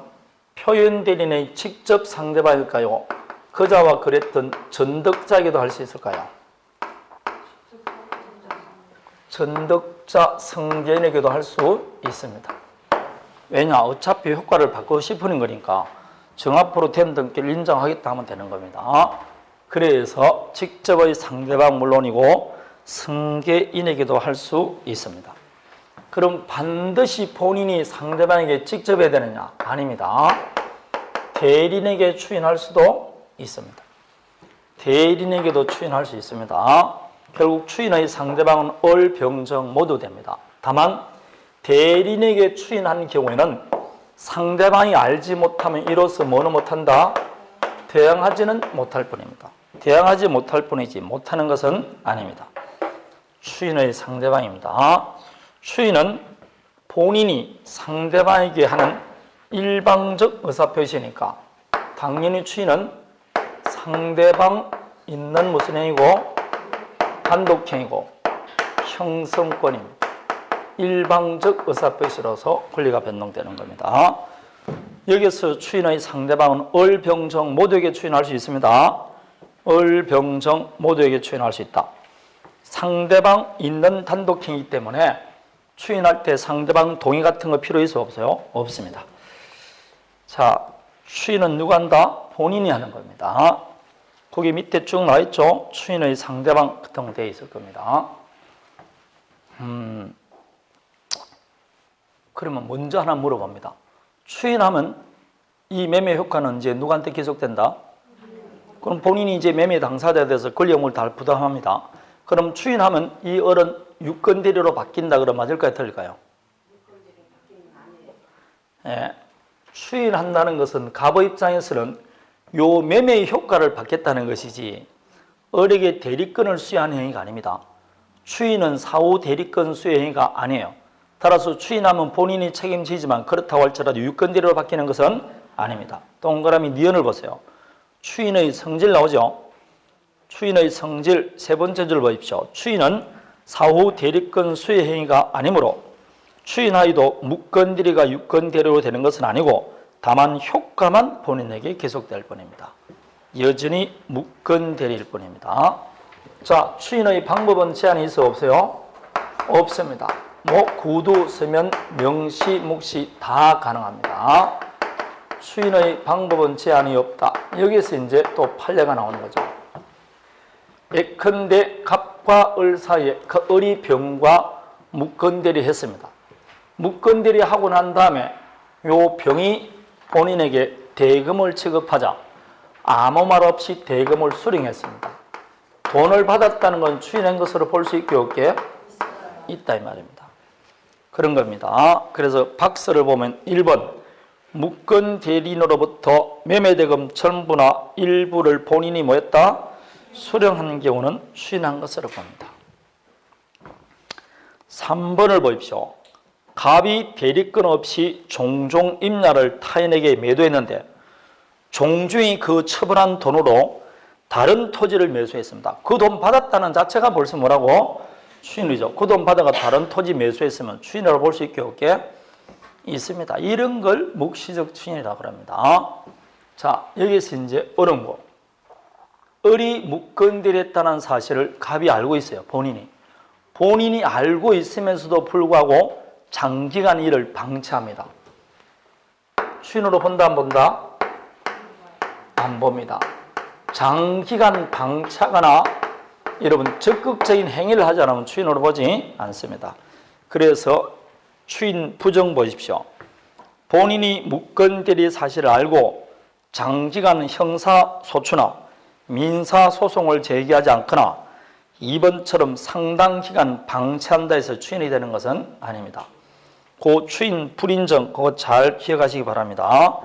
표현대리인의 직접 상대방일까요? 그자와 그랬던 전덕자에게도 할 수 있을까요? 전덕자 성계인에게도 할 수 있습니다. 왜냐? 어차피 효과를 받고 싶은 거니까 정합으로 된 등기를 인정하겠다 하면 되는 겁니다. 그래서 직접의 상대방 물론이고 성계인에게도 할 수 있습니다. 그럼 반드시 본인이 상대방에게 직접 해야 되느냐? 아닙니다. 대리인에게 추인할 수도 있습니다. 대리인에게도 추인할 수 있습니다. 결국 추인의 상대방은 얼병정 모두 됩니다. 다만 대리인에게 추인한 경우에는 상대방이 알지 못하면 이로써 뭐는 못한다? 대항하지는 못할 뿐입니다. 대항하지 못할 뿐이지 못하는 것은 아닙니다. 추인의 상대방입니다. 추인은 본인이 상대방에게 하는 일방적 의사표시니까 당연히 추인은 상대방 있는 무슨 행위고 단독행위고 형성권입니다. 일방적 의사표시로서 권리가 변동되는 겁니다. 여기서 추인의 상대방은 얼병정 모두에게 추인할 수 있습니다. 얼병정 모두에게 추인할 수 있다. 상대방 있는 단독행위이기 때문에 추인할 때 상대방 동의 같은 거 필요 있어 없어요? 없습니다. 자, 추인은 누가 한다? 본인이 하는 겁니다. 거기 밑에 쭉 나와 있죠? 추인의 상대방 등되어 있을 겁니다. 그러면 먼저 하나 물어봅니다. 추인하면 이 매매 효과는 이제 누구한테 계속된다? 그럼 본인이 이제 매매 당사자에 대해서 권리 의무를 다 부담합니다. 그럼 추인하면 이 을은 유권대리로 바뀐다 그러면 맞을까요? 틀릴까요? 예, 추인한다는 것은 갑의 입장에서는 요 매매의 효과를 받겠다는 것이지 을에게 대리권을 수여하는 행위가 아닙니다. 추인은 사후 대리권 수여 행위가 아니에요. 따라서 추인하면 본인이 책임지지만 그렇다고 할지라도 유권대리로 바뀌는 것은 아닙니다. 동그라미 니은을 보세요. 추인의 성질 나오죠? 추인의 성질 세 번째 줄 보십시오. 추인은 사후 대리권 수여 행위가 아니므로 추인하여도 무건대리가 유건대리로 되는 것은 아니고 다만 효과만 본인에게 계속될 뿐입니다. 여전히 무건대리일 뿐입니다. 자, 추인의 방법은 제한이 있어 없어요? 없습니다. 뭐 구두, 서면, 명시, 묵시 다 가능합니다. 추인의 방법은 제한이 없다. 여기서 이제 또 판례가 나오는 거죠. 예컨대 갑과 을 사이에 그 을이 병과 무건대리 했습니다. 무건대리 하고 난 다음에 요 병이 본인에게 대금을 취급하자 아무 말 없이 대금을 수령했습니다. 돈을 받았다는 건 추인한 것으로 볼 수 있게 없게 있다 이 말입니다. 그런 겁니다. 그래서 박스를 보면 1번 무건대리인으로부터 매매대금 전부나 일부를 본인이 뭐했다? 수령한 경우는 추인한 것으로 봅니다. 3번을 보십시오. 갑이 대리권 없이 종종 임야를 타인에게 매도했는데 종주인이 그 처분한 돈으로 다른 토지를 매수했습니다. 그 돈 받았다는 자체가 벌써 뭐라고? 추인이죠. 그 돈 받아가 다른 토지 매수했으면 추인이라고 볼 수 있게 없게 있습니다. 이런 걸 묵시적 추인이라고 합니다. 자, 여기서 이제 어려운 거. 을이 묵건들였다는 사실을 갑이 알고 있어요. 본인이 알고 있으면서도 불구하고 장기간 이를 방치합니다. 추인으로 본다 안 본다? 안 봅니다. 장기간 방치하거나 여러분 적극적인 행위를 하지 않으면 추인으로 보지 않습니다. 그래서 추인 부정 보십시오. 본인이 묵건들이 사실을 알고 장기간 형사소추나 민사소송을 제기하지 않거나 이번처럼 상당 기간 방치한다 해서 추인이 되는 것은 아닙니다. 그 추인 불인정 그거 잘 기억하시기 바랍니다.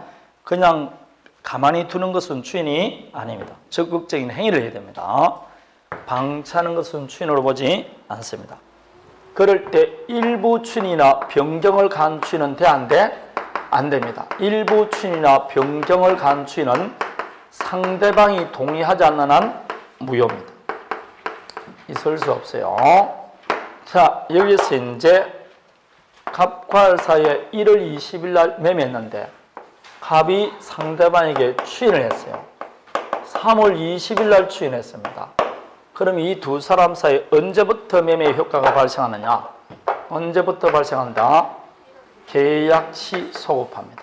그냥 가만히 두는 것은 추인이 아닙니다. 적극적인 행위를 해야 됩니다. 방치하는 것은 추인으로 보지 않습니다. 그럴 때 일부 추인이나 변경을 가한 추인은 돼 안 돼? 안 됩니다. 일부 추인이나 변경을 가한 추인은 상대방이 동의하지 않는 한 무효입니다. 있을 수 없어요. 자, 여기서 이제 갑과 을 사이에 1월 20일 날 매매했는데 갑이 상대방에게 추인을 했어요. 3월 20일 날 추인했습니다. 그럼 이 두 사람 사이에 언제부터 매매의 효과가 발생하느냐? 언제부터 발생한다? 계약 시 소급합니다.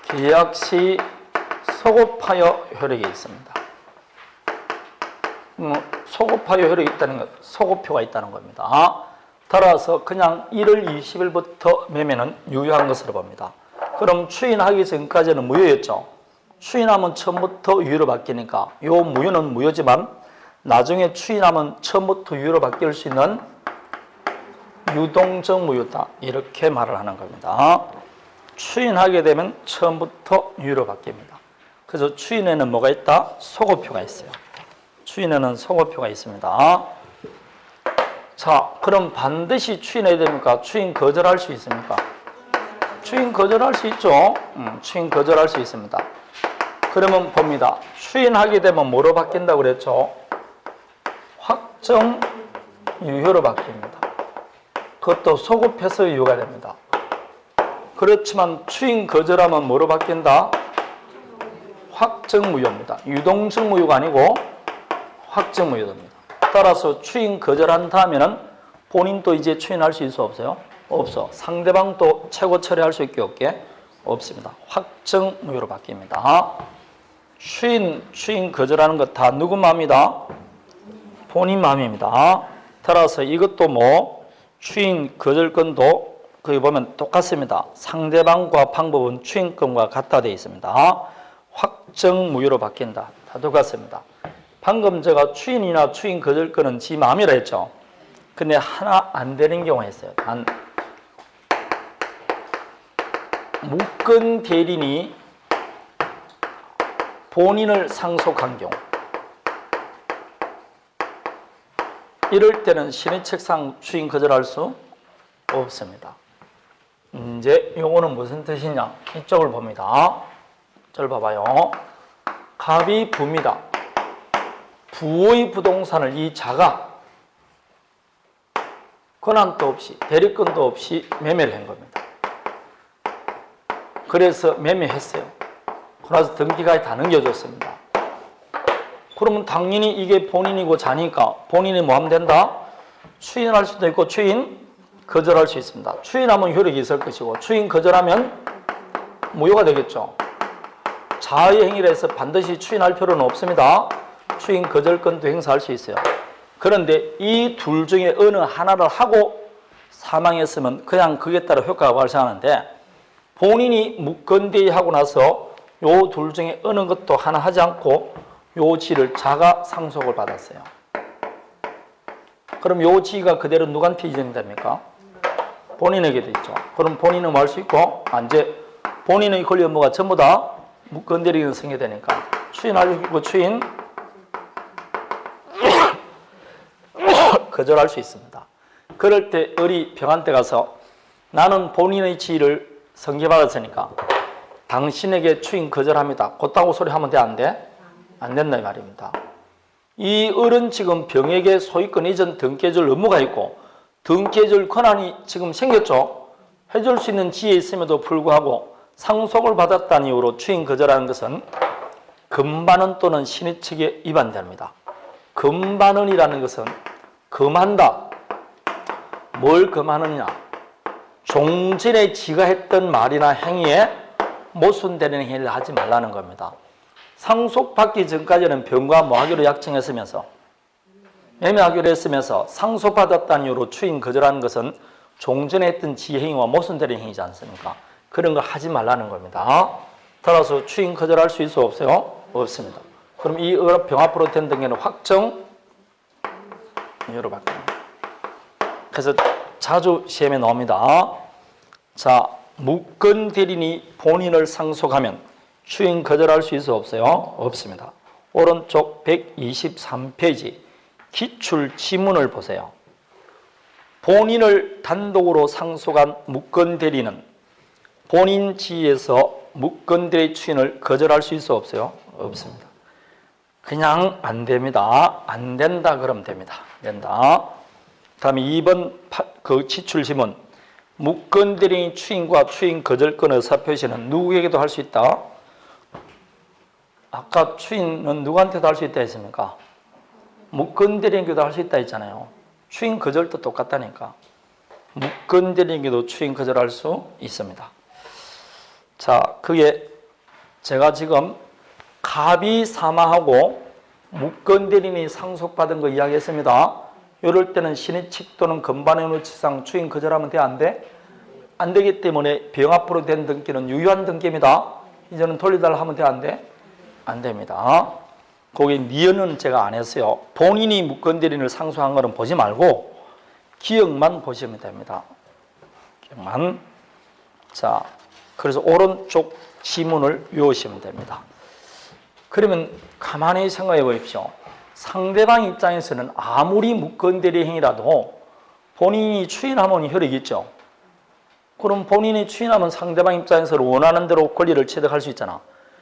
계약 시 소급하여 효력이 있습니다. 소급하여 효력이 있다는 것, 소급표가 있다는 겁니다. 따라서 그냥 1월 20일부터 매매는 유효한 것으로 봅니다. 그럼 추인하기 전까지는 무효였죠. 추인하면 처음부터 유효로 바뀌니까 이 무효는 무효지만 나중에 추인하면 처음부터 유효로 바뀔 수 있는 유동적 무효다. 이렇게 말을 하는 겁니다. 추인하게 되면 처음부터 유효로 바뀝니다. 그래서 추인에는 뭐가 있다? 소급표가 있어요. 추인에는 소급표가 있습니다. 자, 그럼 반드시 추인해야 됩니까? 추인 거절할 수 있습니까? 추인 거절할 수 있죠. 추인 거절할 수 있습니다. 그러면 봅니다. 추인하게 되면 뭐로 바뀐다고 그랬죠? 확정 유효로 바뀝니다. 그것도 소급해서 유효가 됩니다. 그렇지만 추인 거절하면 뭐로 바뀐다? 확정 무효입니다. 유동적 무효가 아니고 확정 무효입니다. 따라서 추인 거절한 다음에는 본인도 이제 추인할 수 있어 없어요? 없어. 상대방도 최고 처리할 수 있게 없게 없습니다. 확정 무효로 바뀝니다. 추인 거절하는 것 다 누구 마음이다? 본인 마음입니다. 따라서 이것도 뭐 추인 거절권도 거기 보면 똑같습니다. 상대방과 방법은 추인권과 같다 되어 있습니다. 확정 무효로 바뀐다. 다 똑같습니다. 방금 제가 추인이나 추인 거절권은 지 마음이라 했죠. 근데 하나 안 되는 경우가 있어요. 단 묵건 대리인이 본인을 상속한 경우 이럴 때는 신의책상 추인 거절할 수 없습니다. 이제 요거는 무슨 뜻이냐? 이쪽을 봅니다. 저를 봐봐요. 갑이 부입니다. 부의 부동산을 이 자가 권한도 없이 대리권도 없이 매매를 한 겁니다. 그래서 매매했어요. 그래서 등기까지 다 넘겨줬습니다. 그러면 당연히 이게 본인이고 자니까 본인이 뭐 하면 된다? 추인할 수도 있고 추인 거절할 수 있습니다. 추인하면 효력이 있을 것이고 추인 거절하면 무효가 되겠죠. 자의 행위를 해서 반드시 추인할 필요는 없습니다. 추인 거절권도 행사할 수 있어요. 그런데 이 둘 중에 어느 하나를 하고 사망했으면 그냥 그에 따라 효과가 발생하는데 본인이 묵건대하고 나서 요 둘 중에 어느 것도 하나 하지 않고 요 지를 자가 상속을 받았어요. 그럼 요 지가 그대로 누구한테 이전됩니까? 본인에게 돼 있죠. 그럼 본인은 뭐 할 수 있고 이제 본인의 권리 업무가 전부 다 묵건대리는 승계되니까 추인할 수 있고 추인 거절할 수 있습니다. 그럴 때 을이 병한테 가서 나는 본인의 지위를 승계받았으니까 당신에게 추인 거절합니다. 곧다고 소리 하면 돼, 안 돼? 안 된다 이 말입니다. 이 을은 지금 병에게 소유권 이전 등기해줄 의무가 있고 등기해줄 권한이 지금 생겼죠. 해줄 수 있는 지혜에 있음에도 불구하고 상속을 받았다는 이유로 추인 거절하는 것은 금반은 또는 신의칙에 위반됩니다. 금반은이라는 것은 금한다. 뭘 금하느냐? 종전에 지가 했던 말이나 행위에 모순되는 행위를 하지 말라는 겁니다. 상속받기 전까지는 병과 모하기로 약정했으면서 매매하기로 했으면서 상속받았다는 이유로 추인 거절하는 것은 종전에 했던 지행위와 모순되는 행위지 않습니까? 그런 걸 하지 말라는 겁니다. 따라서 추인 거절할 수 있어 없어요? 없습니다. 그럼 이 병 앞으로 된 등기는 확정 유효로 바뀝니다. 그래서 자주 시험에 나옵니다. 자, 무권 대리인이 본인을 상속하면 추인 거절할 수 있어 없어요? 없습니다. 오른쪽 123페이지 기출 지문을 보세요. 본인을 단독으로 상속한 무권 대리인은 본인 지위에서 무권 대리 추인을 거절할 수 있어 없어요? 없습니다. 그냥 안 됩니다. 안 된다 그러면 됩니다. 된다. 다음에 2번 그 지출 지문. 무권 대리인 추인과 추인 거절권 의사표시는 누구에게도 할 수 있다? 아까 추인은 누구한테도 할 수 있다 했습니까? 무권 대리인에게도 할 수 있다 했잖아요. 추인 거절도 똑같다니까. 무권 대리인에게도 추인 거절할 수 있습니다. 자, 그게 제가 지금 갑이 사망하고 무권 대리인이 상속받은 거 이야기했습니다. 이럴 때는 신의칙 또는 금반의무치상 추인 거절하면 돼? 안 돼? 안 되기 때문에 병 앞으로 된 등기는 유효한 등기입니다. 이제는 돌리달라 하면 돼? 안 돼? 안 됩니다. 거기 니은은 제가 안 했어요. 본인이 무권 대리인을 상속한 거는 보지 말고 기억만 보시면 됩니다. 기억만. 자, 그래서 오른쪽 지문을 외우시면 됩니다. 그러면 가만히 생각해 보십시오. 상대방 입장에서는 아무리 무권 대리 행위라도 본인이 추인하면 혈액이 있죠. 그럼 본인이 추인하면 상대방 입장에서 원하는 대로 권리를 취득할 수 있잖아.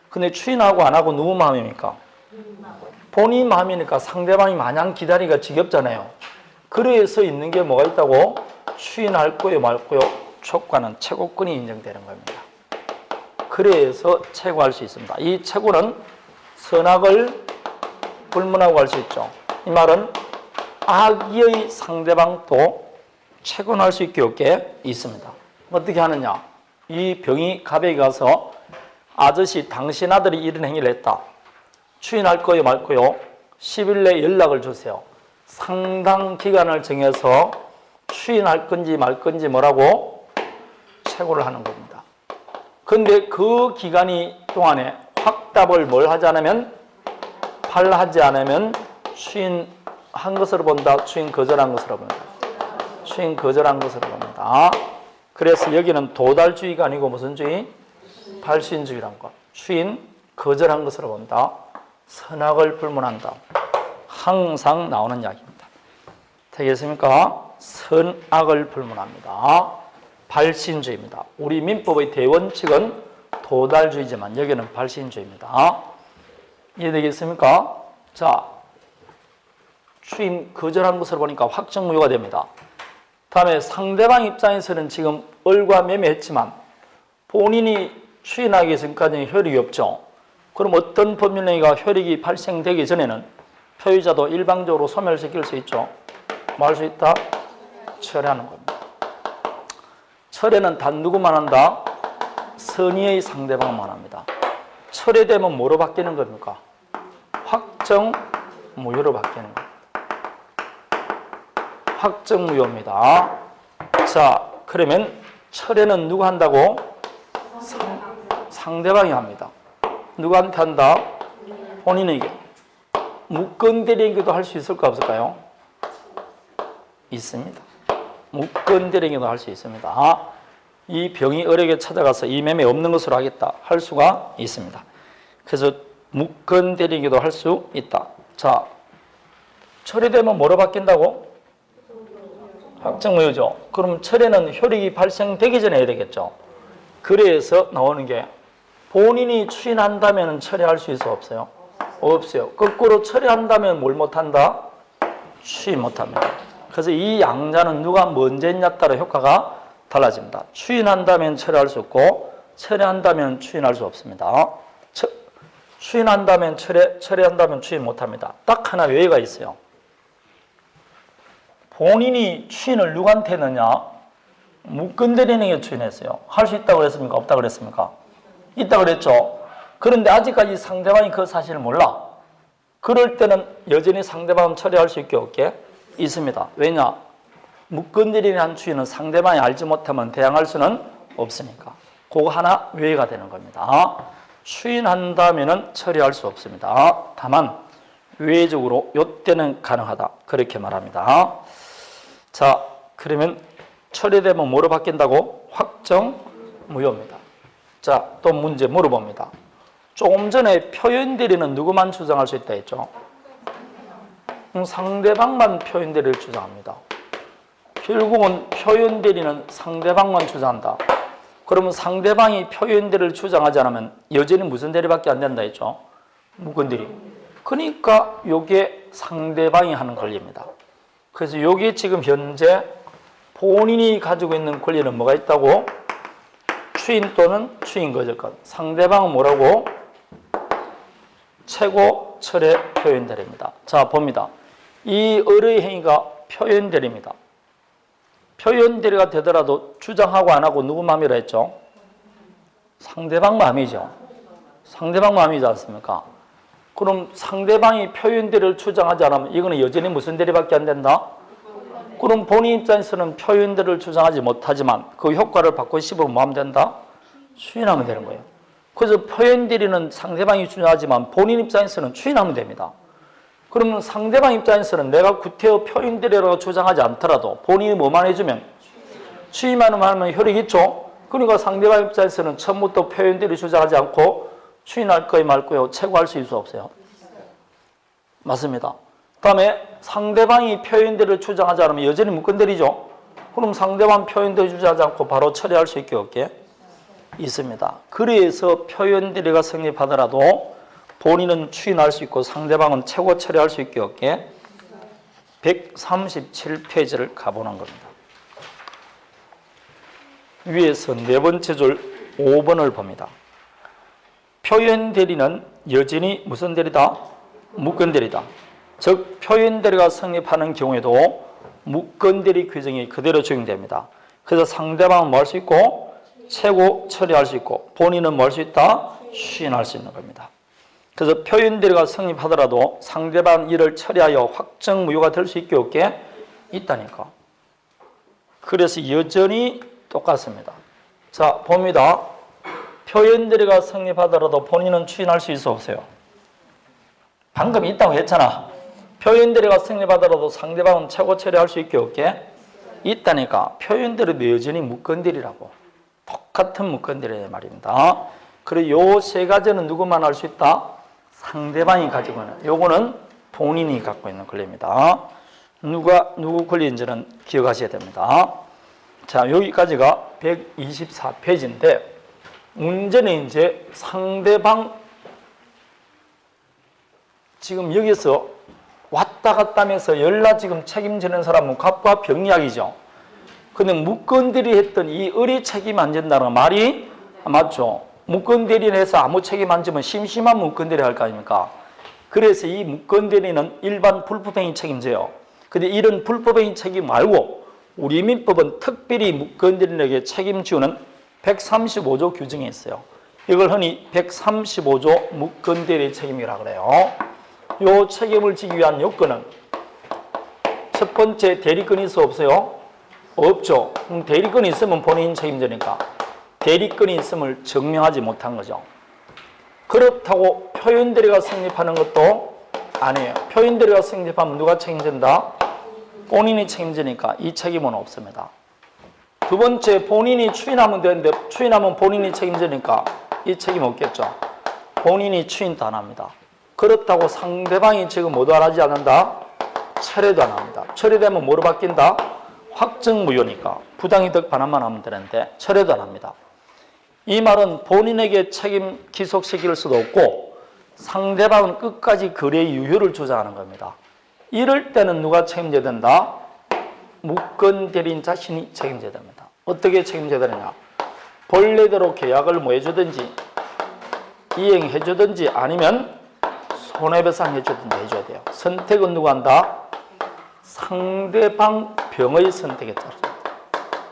근데 추인하고 안 하고 누구 마음입니까? 본인 마음이니까 상대방이 마냥 기다리기가 지겹잖아요. 그래서 있는 게 뭐가 있다고? 추인할 거요 말 거요 촉구하는 최고권이 인정되는 겁니다. 그래서 최고할 수 있습니다. 이 최고는 선악을 불문하고 할 수 있죠. 이 말은 악의 상대방도 채권할 수 있게 없게 있습니다. 어떻게 하느냐? 이 병이 갑에게 가서 아저씨 당신 아들이 이런 행위를 했다. 추인할 거요 말 거요 10일 내에 연락을 주세요. 상당 기간을 정해서 추인할 건지 말 건지 뭐라고 채고를 하는 겁니다. 그런데 그 기간이 동안에 확답을 뭘 하지 않으면 판례하지 않으면 추인한 것으로 본다. 추인 거절한 것으로 본다. 추인 거절한 것으로 봅니다. 그래서 여기는 도달주의가 아니고 무슨 주의? 발신주의란 것. 추인 거절한 것으로 본다. 선악을 불문한다. 항상 나오는 이야기입니다. 되겠습니까? 선악을 불문합니다. 발신주의입니다. 우리 민법의 대원칙은 도달주의지만 여기는 발신주의입니다. 이해되겠습니까? 자, 추인 거절한 것으로 보니까 확정무효가 됩니다. 다음에 상대방 입장에서는 지금 을과 매매했지만 본인이 추인하기 전까지는 효력이 없죠. 그럼 어떤 법률행위가 효력이 발생되기 전에는 표의자도 일방적으로 소멸시킬 수 있죠. 뭐 할 수 있다? 철회하는 겁니다. 철회는 단 누구만 한다? 선의의 상대방만 합니다. 철회되면 뭐로 바뀌는 겁니까? 확정무효로 바뀌는 겁니다. 확정무효입니다. 자, 그러면 철회는 누가 한다고? 상대방이 합니다. 누구한테 한다? 본인에게. 무권 대리인에게도 할 수 있을까 없을까요? 있습니다. 무권 대리인에게도 할 수 있습니다. 이 병이 을에게 찾아가서 이 매매 없는 것으로 하겠다 할 수가 있습니다. 그래서 무권 대리인에게도 할 수 있다. 자, 철회되면 뭐로 바뀐다고? 확정무효죠. 그럼 철회는 효력이 발생되기 전에 해야 되겠죠. 그래서 나오는 게 본인이 추인한다면 처리할 수 있어 없어요? 없어요. 거꾸로 처리한다면 뭘 못한다? 추인 못합니다. 그래서 이 양자는 누가 먼저 했냐에 따라 효과가 달라집니다. 추인한다면 처리할 수 없고 처리한다면 추인할 수 없습니다. 추인한다면 처리한다면 추인 못합니다. 딱 하나 예외가 있어요. 본인이 추인을 누구한테 했느냐? 묶건드리는 게 추인했어요. 할 수 있다고 그랬습니까? 없다고 그랬습니까? 있다고 그랬죠. 그런데 아직까지 상대방이 그 사실을 몰라. 그럴 때는 여전히 상대방은 처리할 수 있게 없게 있습니다. 왜냐? 묶건드리는 한 추인은 상대방이 알지 못하면 대항할 수는 없으니까. 그거 하나 외회가 되는 겁니다. 추인한다면 처리할 수 없습니다. 다만 외적으로 이때는 가능하다. 그렇게 말합니다. 자, 그러면 처리되면 뭐로 바뀐다고? 확정 무효입니다. 자, 또 문제 물어봅니다. 조금 전에 표현대리는 누구만 주장할 수 있다 했죠? 상대방만 표현대리를 주장합니다. 결국은 표현대리는 상대방만 주장한다. 그러면 상대방이 표현대리를 주장하지 않으면 여전히 무슨 대리밖에 안 된다 했죠? 묶건대리. 그러니까 이게 상대방이 하는 권리입니다. 그래서 이게 지금 현재 본인이 가지고 있는 권리는 뭐가 있다고? 추인 또는 추인 거절권. 상대방은 뭐라고? 최고 철의 표현대리입니다. 자, 봅니다. 이 을의 행위가 표현대리입니다. 표현대리가 되더라도 주장하고 안 하고 누구 마음이라 했죠? 상대방 마음이죠. 상대방 마음이지 않습니까? 그럼 상대방이 표현대리를 주장하지 않으면 이거는 여전히 무슨 대리밖에 안 된다? 그럼 본인 입장에서는 표현대리를 주장하지 못하지만 그 효과를 받고 싶으면 뭐 하면 된다? 추인하면 되는 거예요. 그래서 표현대리는 상대방이 주장하지만 본인 입장에서는 추인하면 됩니다. 그러면 상대방 입장에서는 내가 구태여 표현대리라고 주장하지 않더라도 본인이 뭐만 해주면 추인만 하면 효력이 있죠. 그러니까 상대방 입장에서는 처음부터 표현대리 주장하지 않고 추인할 거예요 말 거예요? 최고할 수 있어 없어요? 맞습니다. 다음에 상대방이 표현대리를 주장하지 않으면 여전히 묶건대리죠. 그럼 상대방 표현대리 주장하지 않고 바로 처리할 수 있게 없게 있습니다. 그래서 표현대리가 성립하더라도 본인은 추인할 수 있고 상대방은 최고 처리할 수 있게 없게 137페이지를 가보는 겁니다. 위에서 네 번째 줄 5번을 봅니다. 표현대리는 여전히 무슨 대리다? 묶건대리다. 즉 표현대리가 성립하는 경우에도 묶건대리 규정이 그대로 적용됩니다. 그래서 상대방은 뭐 할 수 있고 최고 처리할 수 있고 본인은 뭐 할 수 있다? 추인할 수 있는 겁니다. 그래서 표현대리가 성립하더라도 상대방 일을 처리하여 확정 무효가 될 수 있게 없게 있다니까. 그래서 여전히 똑같습니다. 자, 봅니다. 표현대리가 성립하더라도 본인은 추인할 수 있어 없어요? 방금 있다고 했잖아. 표현대리가 성립하더라도 상대방은 최고 처리할 수 있게 없게 있다니까. 표현대리도 여전히 묶건대리라고. 똑같은 묶건대리 말입니다. 그리고 요 세 가지는 누구만 할 수 있다? 상대방이 가지고 있는. 요거는 본인이 갖고 있는 권리입니다. 누구 권리인지는 기억하셔야 됩니다. 자, 여기까지가 124페이지인데 문제는 이제 상대방 지금 여기서 왔다 갔다 하면서 연락 지금 책임지는 사람은 갑과 병약이죠. 근데 묶건대리 했던 이 을이 책임 안 진다는 말이 맞죠. 묶건대리를 해서 아무 책임 안 지면 심심한 묶건대리 할 거 아닙니까? 그래서 이 묶건대리는 일반 불법행위 책임져요. 근데 이런 불법행위 책임 말고 우리 민법은 특별히 묶건대리에게 책임지우는 135조 규정이 있어요. 이걸 흔히 135조 묶건대리 책임이라고 그래요. 이 책임을 지기 위한 요건은 첫 번째 대리권이 있어 없어요? 없죠. 대리권이 있으면 본인 책임지니까. 대리권이 있음을 증명하지 못한 거죠. 그렇다고 표현대리가 성립하는 것도 아니에요. 표현대리가 성립하면 누가 책임진다? 본인이 책임지니까 이 책임은 없습니다. 두 번째, 본인이 추인하면 되는데 추인하면 본인이 책임지니까 이 책임 없겠죠. 본인이 추인도 안 합니다. 그렇다고 상대방이 지금 뭐도 안 하지 않는다? 철회도 안 합니다. 철회되면 뭐로 바뀐다? 확정무효니까 부당이득 반환만 하면 되는데 철회도 안 합니다. 이 말은 본인에게 책임 기속시킬 수도 없고 상대방은 끝까지 거래의 유효를 주장하는 겁니다. 이럴 때는 누가 책임져야 된다? 무권 대리인 자신이 책임져야 됩니다. 어떻게 책임져야 되느냐? 본래대로 계약을 뭐 해주든지 이행해주든지 아니면 손해배상 해주든지 해줘야 돼요. 선택은 누가 한다? 상대방 병의 선택에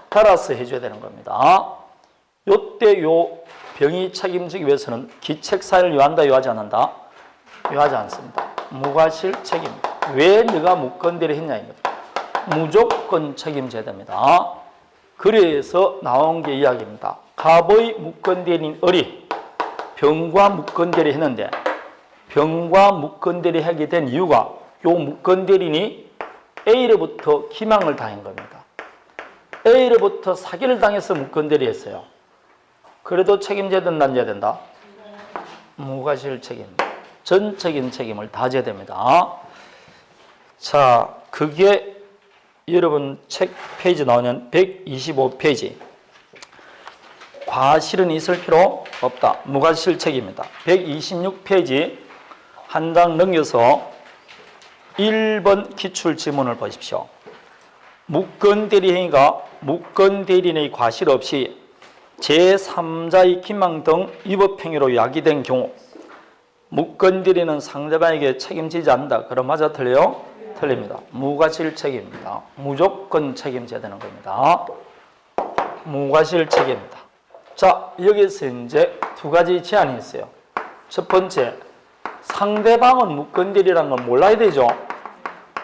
따라서 해줘야 되는 겁니다. 요때 요 병이 책임지기 위해서는 기책사유를 요한다, 요하지 않는다? 요하지 않습니다. 무과실 책임입니다. 왜 네가 무권대리 했냐 이겁니다. 무조건 책임져야 됩니다. 그래서 나온 게 이야기입니다. 갑의 무권대리인 을이 병과 무권대리 했는데 병과 무권대리 하게 된 이유가 요 무권대리인이 A로부터 기망을 당한 겁니다. A로부터 사기를 당해서 무권대리 했어요. 그래도 책임져야 된다, 안 져야 된다? 무과실 책임. 전적인 책임을 다 져야 됩니다. 자, 그게 여러분 책 페이지 나오면 125페이지. 과실은 있을 필요 없다. 무과실 책임입니다. 126페이지 한 장 넘겨서 1번 기출지문을 보십시오. 무권대리 행위가 무권대리인의 과실 없이 제3자의 기망 등 위법행위로 야기된 경우 무권대리는 상대방에게 책임지지 않는다. 그럼 맞아 틀려요? 틀립니다. 무과실 책임입니다. 무조건 책임져야 되는 겁니다. 무과실 책임입니다. 자, 여기서 이제 두 가지 제한이 있어요. 첫 번째, 상대방은 무권대리라는 건 몰라야 되죠.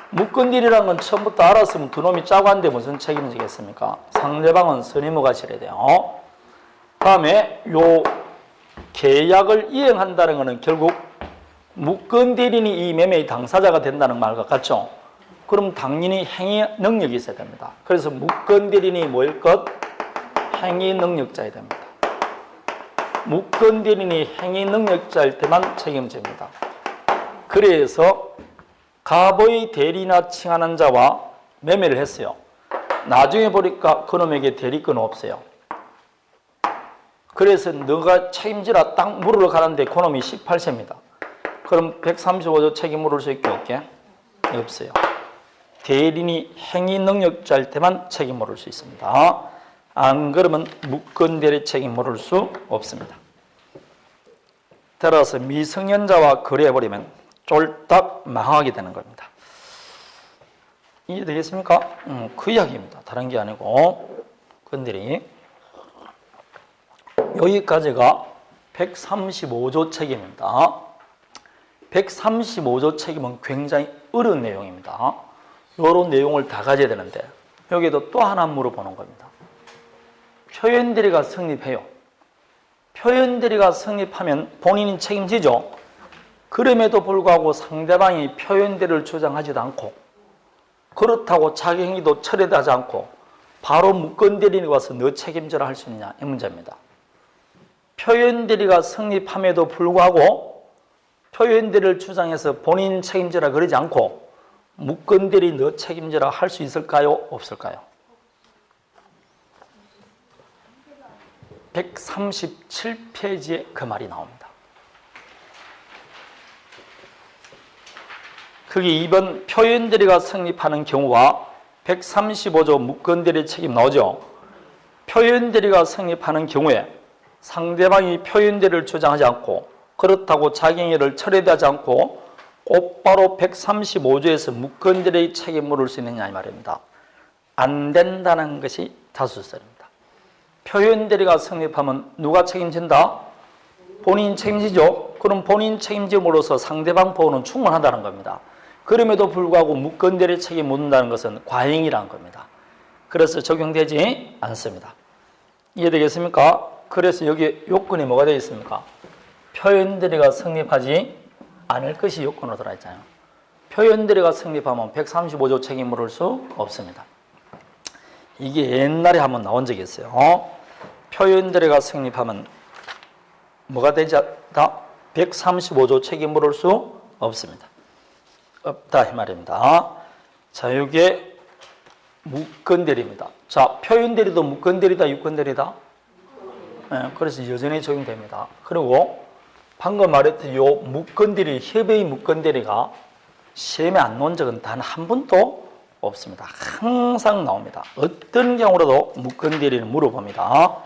무권대리라는 건 처음부터 알았으면 두 놈이 짜고 한데 무슨 책임지겠습니까? 상대방은 선의무과실해야 돼요. 다음에 요 계약을 이행한다는 것은 결국 무권대리인이 이 매매의 당사자가 된다는 말과 같죠. 그럼 당연히 행위 능력이 있어야 됩니다. 그래서 무권대리인이 뭐일 것? 행위 능력자여야 됩니다. 무권대리인이 행위 능력자일 때만 책임집니다. 그래서 갑의 대리나 칭하는 자와 매매를 했어요. 나중에 보니까 그놈에게 대리권은 없어요. 그래서 너가 책임지라 딱 물으러 가는데 그놈이 18세입니다. 그럼 135조 책임 물을 수 있게 없게? 없어요. 대리인이 행위 능력자일 때만 책임 물을 수 있습니다. 안 그러면 무권대리 책임 물을 수 없습니다. 따라서 미성년자와 거래해버리면 쫄딱 망하게 되는 겁니다. 이해되겠습니까? 그 이야기입니다. 다른 게 아니고. 건들이 여기까지가 135조 책임입니다. 135조 책임은 굉장히 어려운 내용입니다. 이런 내용을 다 가져야 되는데 여기도 또 하나 물어보는 겁니다. 표현대리가 성립해요. 표현대리가 성립하면 본인이 책임지죠. 그럼에도 불구하고 상대방이 표현대리를 주장하지도 않고 그렇다고 자기 행위도 철회하지 않고 바로 무권대리인이 와서 너 책임져라 할 수 있느냐 이 문제입니다. 표현대리가 성립함에도 불구하고 표현대리를 주장해서 본인 책임져라 그러지 않고 무권대리 너 책임져라 할 수 있을까요? 없을까요? 137페이지에 그 말이 나옵니다. 그게 2번 표현대리가 성립하는 경우와 135조 무권대리 책임 나오죠. 표현대리가 성립하는 경우에 상대방이 표현대리를 주장하지 않고 그렇다고 자기 행위를 철회하지 않고 곧바로 135조에서 무권대리의 책임 물을 수 있느냐 이 말입니다. 안 된다는 것이 다수설입니다. 표현대리가 성립하면 누가 책임진다? 본인 책임지죠. 그럼 본인 책임짐으로써 상대방 보호는 충분하다는 겁니다. 그럼에도 불구하고 무권대리 책임 묻는다는 것은 과잉이라는 겁니다. 그래서 적용되지 않습니다. 이해되겠습니까? 그래서 여기 요건이 뭐가 되어 있습니까? 표현대리가 성립하지 않을 것이 요건으로 들어가 있잖아요. 표현대리가 성립하면 135조 책임 물을 수 없습니다. 이게 옛날에 한번 나온 적이 있어요. 표현대리가 성립하면 뭐가 되지 않다? 135조 책임 물을 수 없습니다. 없다 이 말입니다. 자, 이게 무권대리입니다. 자, 표현대리도 무권대리다, 유권대리다? 그래서 여전히 적용됩니다. 그리고 방금 말했던 요 묶건들이, 협의 묶건들이가 시험에 안 나온 적은 단 한 번도 없습니다. 항상 나옵니다. 어떤 경우라도 묶건들이는 물어봅니다.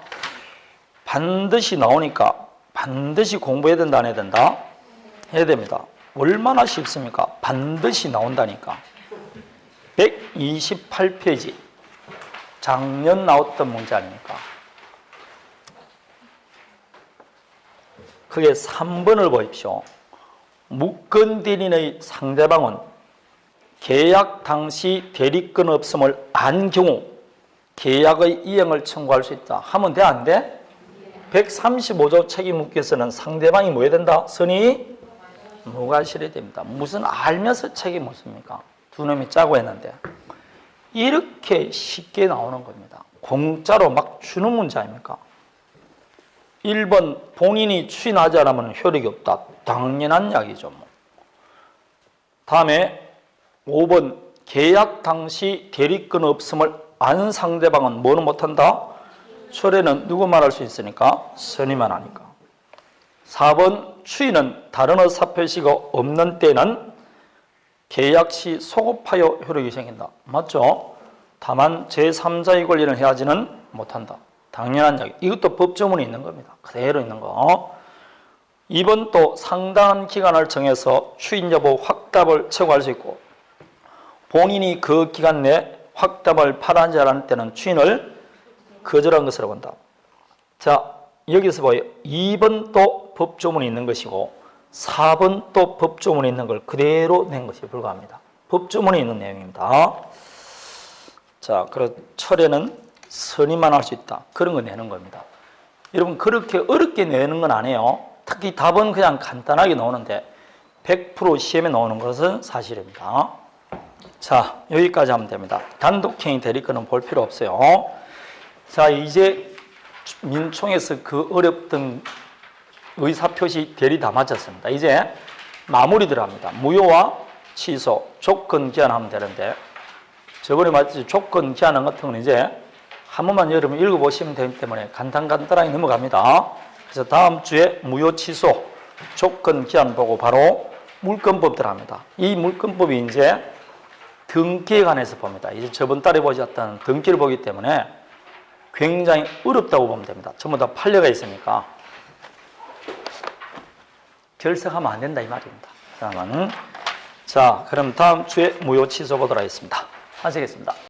반드시 나오니까 반드시 공부해야 된다, 안 해야 된다? 해야 됩니다. 얼마나 쉽습니까? 반드시 나온다니까. 128페이지. 작년 나왔던 문제 아닙니까? 그게 3번을 보십시오. 묶건대리인의 상대방은 계약 당시 대리권 없음을 안 경우 계약의 이행을 청구할 수 있다. 하면 돼, 안 돼? 135조 책임묻기에서는 상대방이 뭐 해야 된다? 선의 무과실해야 됩니다. 무슨 알면서 책임 묻습니까? 두 놈이 짜고 했는데. 이렇게 쉽게 나오는 겁니다. 공짜로 막 주는 문제 아닙니까? 1번 본인이 추인하지 않으면 효력이 없다. 당연한 이야기죠. 다음에 5번 계약 당시 대리권 없음을 안 상대방은 뭐는 못한다? 철회는 누구 말할 수 있으니까? 선의만 하니까. 4번 추인은 다른 사표시가 없는 때는 계약 시 소급하여 효력이 생긴다. 맞죠? 다만 제3자의 권리를 해야지는 못한다. 당연한 이야기. 이것도 법조문이 있는 겁니다. 그대로 있는 거. 2번 또 상당한 기간을 정해서 추인 여부 확답을 청구할 수 있고 본인이 그 기간 내 확답을 바라지 않을 때는 추인을 거절한 것으로 본다. 자, 여기서 봐요. 2번 또 법조문이 있는 것이고 4번 또 법조문이 있는 걸 그대로 낸 것이 불과합니다. 법조문이 있는 내용입니다. 자, 그래서 철회는 선의만 할 수 있다. 그런 거 내는 겁니다. 여러분 그렇게 어렵게 내는 건 아니에요. 특히 답은 그냥 간단하게 나오는데 100% 시험에 나오는 것은 사실입니다. 자, 여기까지 하면 됩니다. 단독행위 대리권은 볼 필요 없어요. 자, 이제 민총에서 그 어렵던 의사표시 대리 다 마쳤습니다. 이제 마무리 들어갑니다. 무효와 취소, 조건 기한하면 되는데 저번에 말했듯이 조건 기한한 같은 건 이제 한 번만 여러분 읽어보시면 되기 때문에 간단하게 넘어갑니다. 그래서 다음 주에 무효 취소, 조건 기한 보고 바로 물권법 들어갑니다. 이 물권법이 이제 등기에 관해서 봅니다. 이제 저번 달에 보셨던 등기를 보기 때문에 굉장히 어렵다고 보면 됩니다. 전부 다 판례가 있으니까 결석하면 안 된다 이 말입니다. 그러면 자, 그럼 다음 주에 무효 취소 보도록 하겠습니다. 하시겠습니다.